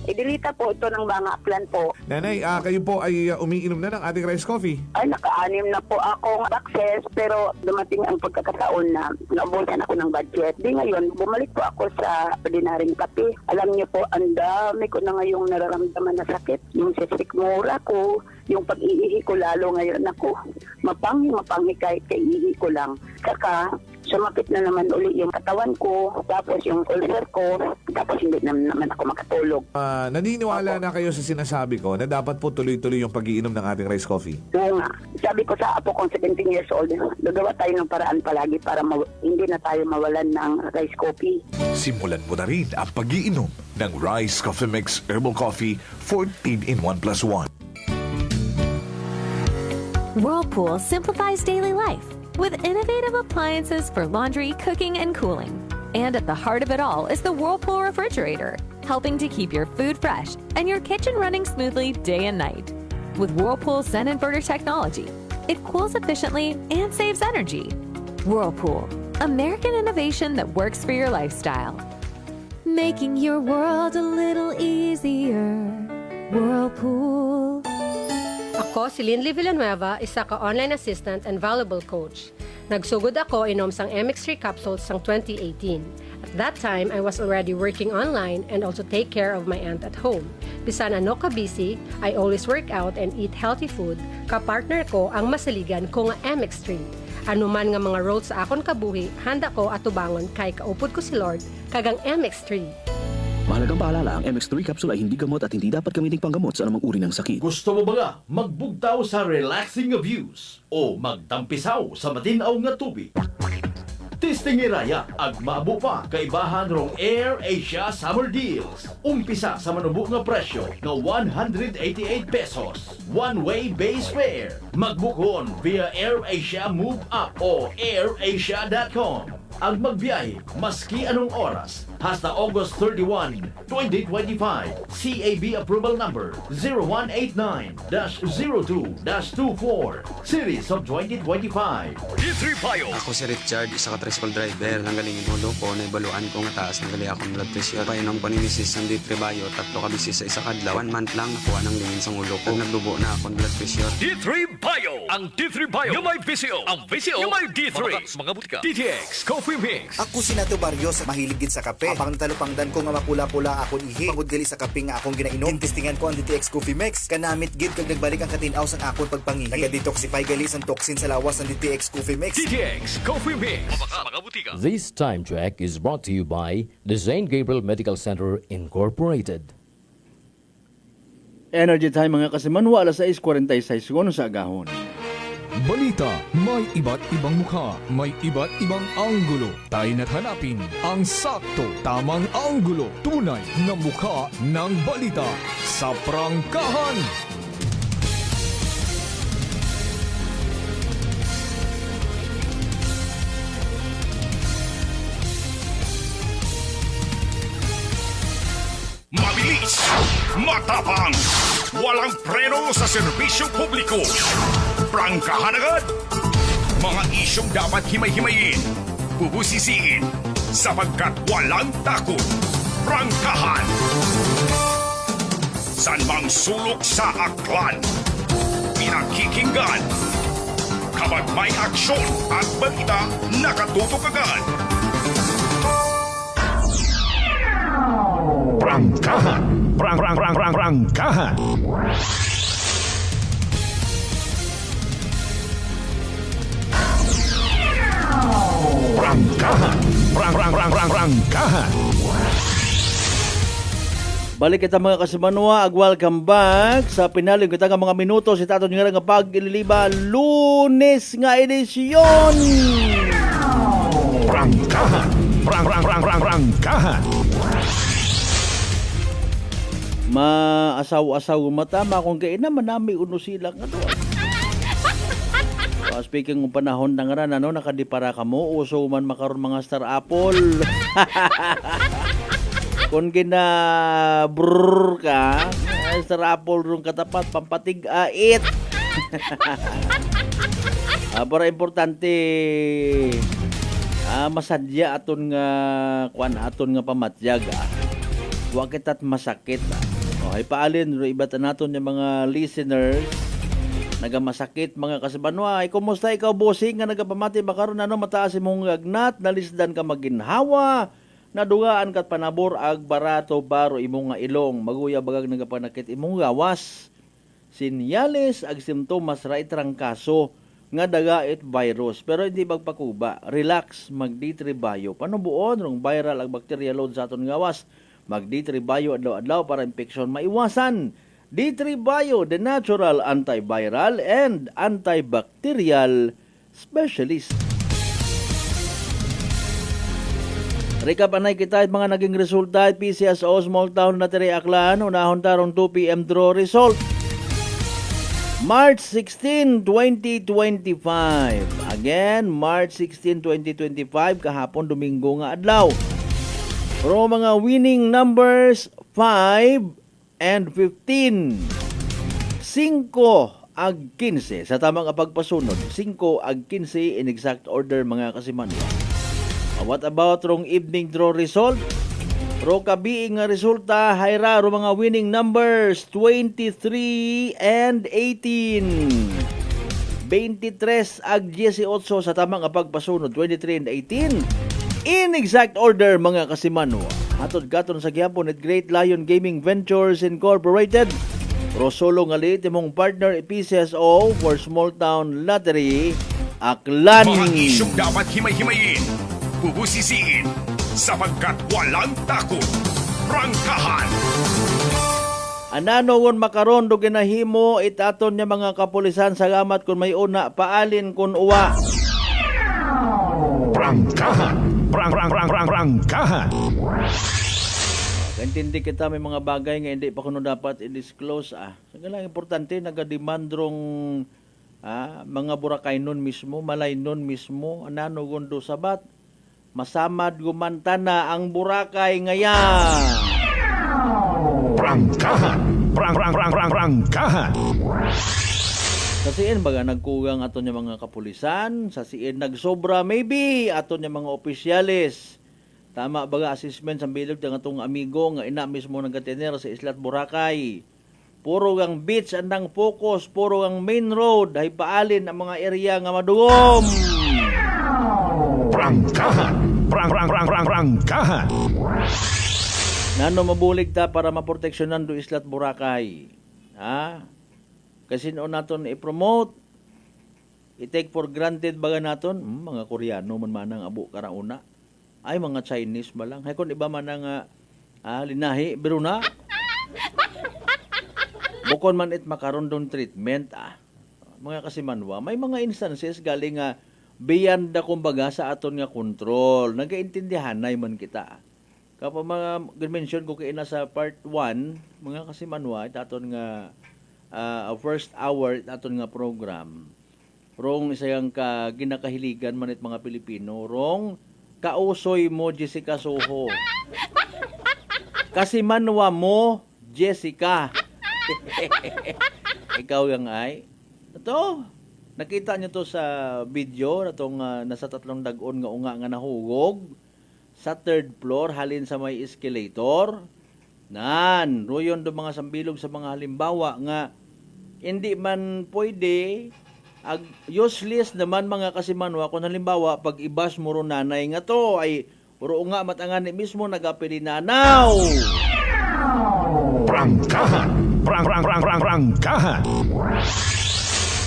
Idilita po ito ng mga plan po. Nanay, kayo po ay umiinom na ng ating rice coffee. Ay, naka-anim na po akong access pero dumating ang pagkakataon na naubusan ako ng budget. Di ngayon, bumalik po ako sa ordinaryong kape. Alam niyo po, ang dami ko na ngayong nararamdaman na sakit. Yung sisikmura ko, yung pag-iihi ko lalo ngayon ako. Mapanghi kahit kaiihi ko lang. Saka, sumapit na naman uli yung katawan ko, tapos yung ulcer ko, tapos hindi naman ako makatulog. Naniniwala na kayo sa sinasabi ko na dapat po tuloy-tuloy yung pag-iinom ng ating rice coffee? Oo nga. Sabi ko sa apo kong 17 years old, gagawa tayo ng paraan palagi para hindi na tayo mawalan ng rice coffee. Simulan mo na rin ang pag-iinom ng Rice Coffee Mix Herbal Coffee 14 in 1 plus 1. Whirlpool simplifies daily life with innovative appliances for laundry, cooking, and cooling. And at the heart of it all is the Whirlpool refrigerator, helping to keep your food fresh and your kitchen running smoothly day and night. With Whirlpool's Zen inverter technology, it cools efficiently and saves energy. Whirlpool, American innovation that works for your lifestyle. Making your world a little easier. Whirlpool. Ako si Linley Villanueva, isa ka online assistant and valuable coach. Nagsugod ako inom sang MX3 capsules sang 2018. At that time, I was already working online and also take care of my aunt at home. Bisan ano ka busy, I always work out and eat healthy food. Kapartner ko ang masaligan ko nga MX3. Ano man nga mga roles sa akon kabuhi, handa ko atubangon kay kaupod ko si Lord kagang MX3. Mahalagang paalala, ang MX3 capsule ay hindi gamot at hindi dapat gamiting panggamot sa anumang uri ng sakit. Gusto mo ba nga magbugtaw sa relaxing views o magtampisaw sa matinaw nga tubig? Tistingiraya ag maabo pa kaibahan rong Air Asia Summer Deals. Umpisa sa manubo nga presyo nga 188 pesos. One-way base fare. Magbukon via Air Asia Move Up o airasia.com. Ang magbiyahe maski anong oras hasta August 31, 2025. CAB approval number 0189-02-24 Series of 2025. D3 Bio. Ako si Richard, isa ka tricycle driver. Nanggalingin ulo ko, naibaluan ko nga taas ng gali akong blood pressure. Painom ko ni Mrs. ng D3 Bio, 3 ka bisis sa isa kadlaw. 1 month lang nakuha ng lingin sa ulo ko. Nagdubo na akong blood pressure. D3 Bio. Ang D3 Bio yung may VCO. Ang VCO yung may D3. Mga butika. DTX Coffee Mix. Ako si Nato Barrios, mahiligid sa kape. Apang natalupangdan ko nga mapula-pula akong ihi. Pagod sa kape nga akong ginainom. Tintistingan ko ang DTX Coffee Mix. Kanamit gid kag nagbalik ang katinaw sa akong pagpangihi. Naga-detoxify gali ang toxin sa lawas ng DTX Coffee Mix. DTX Coffee Mix. Mga butika. This time check is brought to you by the St. Gabriel Medical Center Incorporated. Energy time mga kasimanwa, alas 6:46 sa agahon. balita. May iba't ibang mukha, may iba't ibang anggulo. Tayo na't hanapin ang sakto, tamang anggulo. Tunay na mukha ng balita sa prangkahan. Mabilis, matapang, walang preno sa serbisyo publiko. Prangkahan agad. Mga isyong dapat himay-himayin, bubusisiin, sapagkat walang takot. Prangkahan. San mang sulok sa aklan, pinakikinggan. Kapag may aksyon at balita, nakatutok agad. Prangkahan. Prangkahan. Prangkahan. Balik kita mga kasimanwa, welcome back sa pinalig kita nga mga minuto si tato nga nga pag-ililiba Lunes nga edisyon. Prangkahan. Prangkahan. Maasaw-asaw matama kung kaya naman nami uno sila nga doon. Speaking ng panahon na nga ran, nakadipara ka mo, uso man makaroon mga star apple. Kung kina brrr ka, star apple rung katapat, pampatig-ait. Para importante, masadya aton nga, aton nga pamatyag. Huwag kita't masakit. Okay, paalin, ibatan natin yung mga listeners nagamasakit mga kasibanwa. Ay, kumusta ikaw, bossing, nga nagapamati makaroon mataas imong agnat, nalisdan ka maginhawa, nadugaan kat panabor ag barato baro imong nga ilong, maguya bagag nagapanakit imong gawas. Sinyales ag simptomas ra itrang kaso nga dagait virus, pero hindi magpakuba. Relax, mag-D3 Bio. Panubuon rong viral ag bacteria load sa aton gawas. Mag-D3 Bio adlaw-adlaw para infeksyon maiwasan. D3 Bio, the natural antiviral and antibacterial specialist. Recap anay kita mga naging resulta at PCSO Small Town na Tiri Aklan. Unahon tarong 2 p.m. draw result. March 16, 2025. Again, March 16, 2025. Kahapon, Domingo nga adlaw. Pero mga winning numbers 5 and 15. 5 ag 15 sa tamang pagpasunod. 5 ag 15 in exact order mga kasimanwa. What about rong evening draw result? Ro kabiing nga resulta hayra ro mga winning numbers 23 and 18. 23 ag 18 sa tamang pagpasunod, 23 and 18. In exact order mga kasimanwa. Hatod katon sa gihapon at Great Lion Gaming Ventures Incorporated. Rosolo nga liit imong partner PCSO for Small Town Lottery Aklan. Mga isyong dapat himay-himayin, bubusisiin, sapagkat walang takot. Prangkahan. Ananongon makaron do ginahimo itaton niya mga kapulisan salamat kung may una paalin kun uwa. Prangkahan. Prangkahan. Kaintindi kita may mga bagay nga hindi pa kuno dapat i-disclose. Sige lang importante nagademand rong mga Boracay nun mismo, Malay nun mismo, ananogon do sabat. Masamad gumantana ang Boracay ngayon. Prangkahan. Prangkahan. Sa siin baga nagkugang aton yung mga kapulisan, sa siin nagsobra maybe aton yung mga opisyalis. Tama baga assessment sa bilog ng atong amigo nga ina mismo nagatenera sa Islat Boracay. Puro gang beach andang focus, puro gang main road, ay paalin ang mga area nga madugom. Prangkahan. Prangkahan. Nano mabulig ta para maproteksyonan do Islat Boracay. Kasi noon naton i-promote, i-take for granted baga naton, mga Koreano man manang abo karauna, ay mga Chinese ba lang. Hay kung iba man nga linahi, biro na. Bukon man it makaron doon treatment. mga kasimanwa, may mga instances galing nga beyond na kumbaga sa aton nga control. Nagaintindihan na man kita. Kapag mga mention ko kay sa part 1, mga kasimanwa, aton nga first hour aton nga program. Rong isayang ka ginakahiligan man it mga Pilipino, rong kausoy mo Jessica Soho. Kasimanwa mo Jessica. Ikaw yang ay. Ito, nakita niyo to sa video na tong nasa 3 dagon nga unga nga nahugog sa 3rd floor halin sa may escalator. Nan, royon do mga sambilog sa mga halimbawa nga hindi man pwede useless naman mga kasimanwa kung halimbawa pag ibas mo ro nanay nga to ay puro nga matangan ni mismo nagapili nanaw. Prangkahan.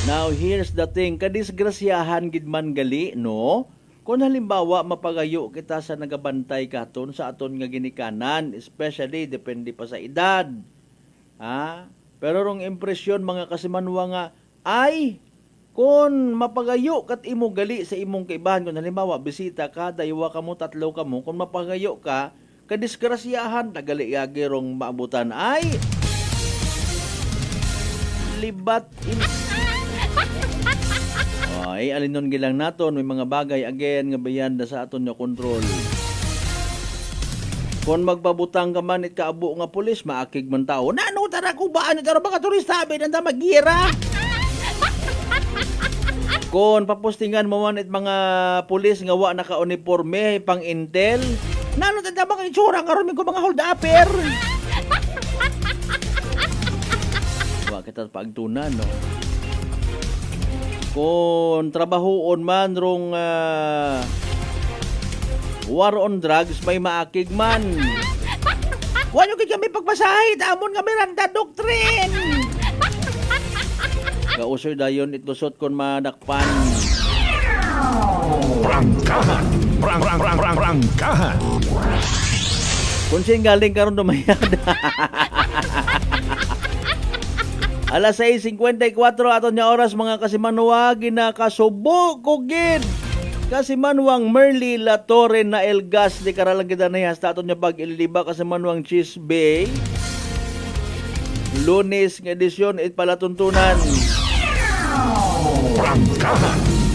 Now, here's the thing. Kadisgrasyahan gid man gali, no? Kung halimbawa, mapagayo kita sa nagabantay katon sa aton nga ginikanan, especially, depende pa sa edad. Ha? Pero rong impresyon, mga kasimanwa nga, ay, kung mapagayo kat imo gali sa imong kaibahan, kung halimbawa, bisita ka, daywa ka mo, 3 ka mo, kung mapagayo ka, kadisgrasyahan, nagali-agi rong maabutan, ay, libat ay alinon gilang naton may mga bagay again nga bayan na sa aton nga control. Kung magpabutang ka man it kaabo nga pulis maakig man tao. Nano tara ko ba ano tara mga turista be nanda magira. Kung papostingan mo man it mga pulis nga wa naka-uniforme pang intel. Nano tanda mga itsura nga ron ko mga hold upper. Kita pagtunan, no? Kung trabahoon man rong war on drugs, may maakig man. Wala kay kami pagpasahay, amon nga Miranda Doctrine. Kausoy dayon itlusot kon madakpan. Prangkahan. Kung siyang galing karon dumayad. Alas 6:54 aton nya oras mga kasimanwa ginakasubo kugid. Kasimanwang Merly La Torre na Elgas di karalang kita na hasta aton nya pag-ililiba kasimanwang Cheese Bay. Lunes nga edisyon it palatuntunan.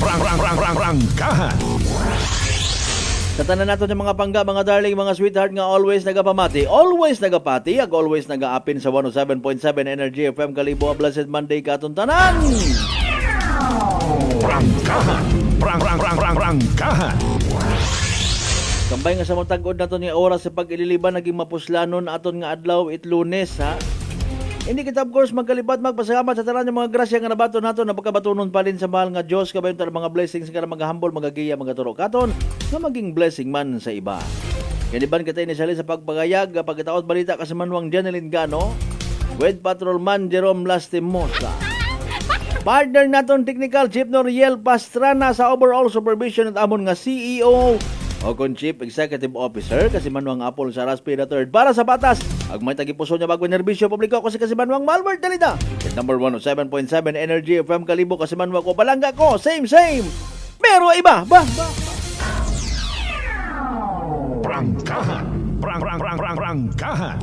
Prangkahan. Katanan nato ng mga pangga, mga darling, mga sweetheart nga always nagapamati. Always nagapati, ag always nagaapin sa 107.7 Energy FM Kalibo. Blessed Monday katon tanan. Prangkahan. Kambay nga sa matagod nato ni oras sa pag-ililiban naging mapuslanon aton nga adlaw it Lunes, ha. Hindi kita of course magkalibat magpasalamat sa tanan ng mga grasya nga nabato nato na pagkabatunon pa rin sa mahal nga Dios kabayon ta mga blessings nga magahambol magagiya magaturo katon nga maging blessing man sa iba. Kaniban kita ni sali sa pagpagayag pagkataot balita kasimanwang Janeline Gano with Patrolman Jerome Lastimosa. Partner naton technical Chief Noriel Pastrana sa overall supervision at amon nga CEO o kung Chief Executive Officer kasi Manuang Apple sa Raspi na third para sa batas ag may tagipuso niya bago nerbisyo publiko kasi Manuang Malward Dalida at number 107.7 Energy FM Kalibo kasi Manuang ko palangga ko same pero iba ba Prangkahan.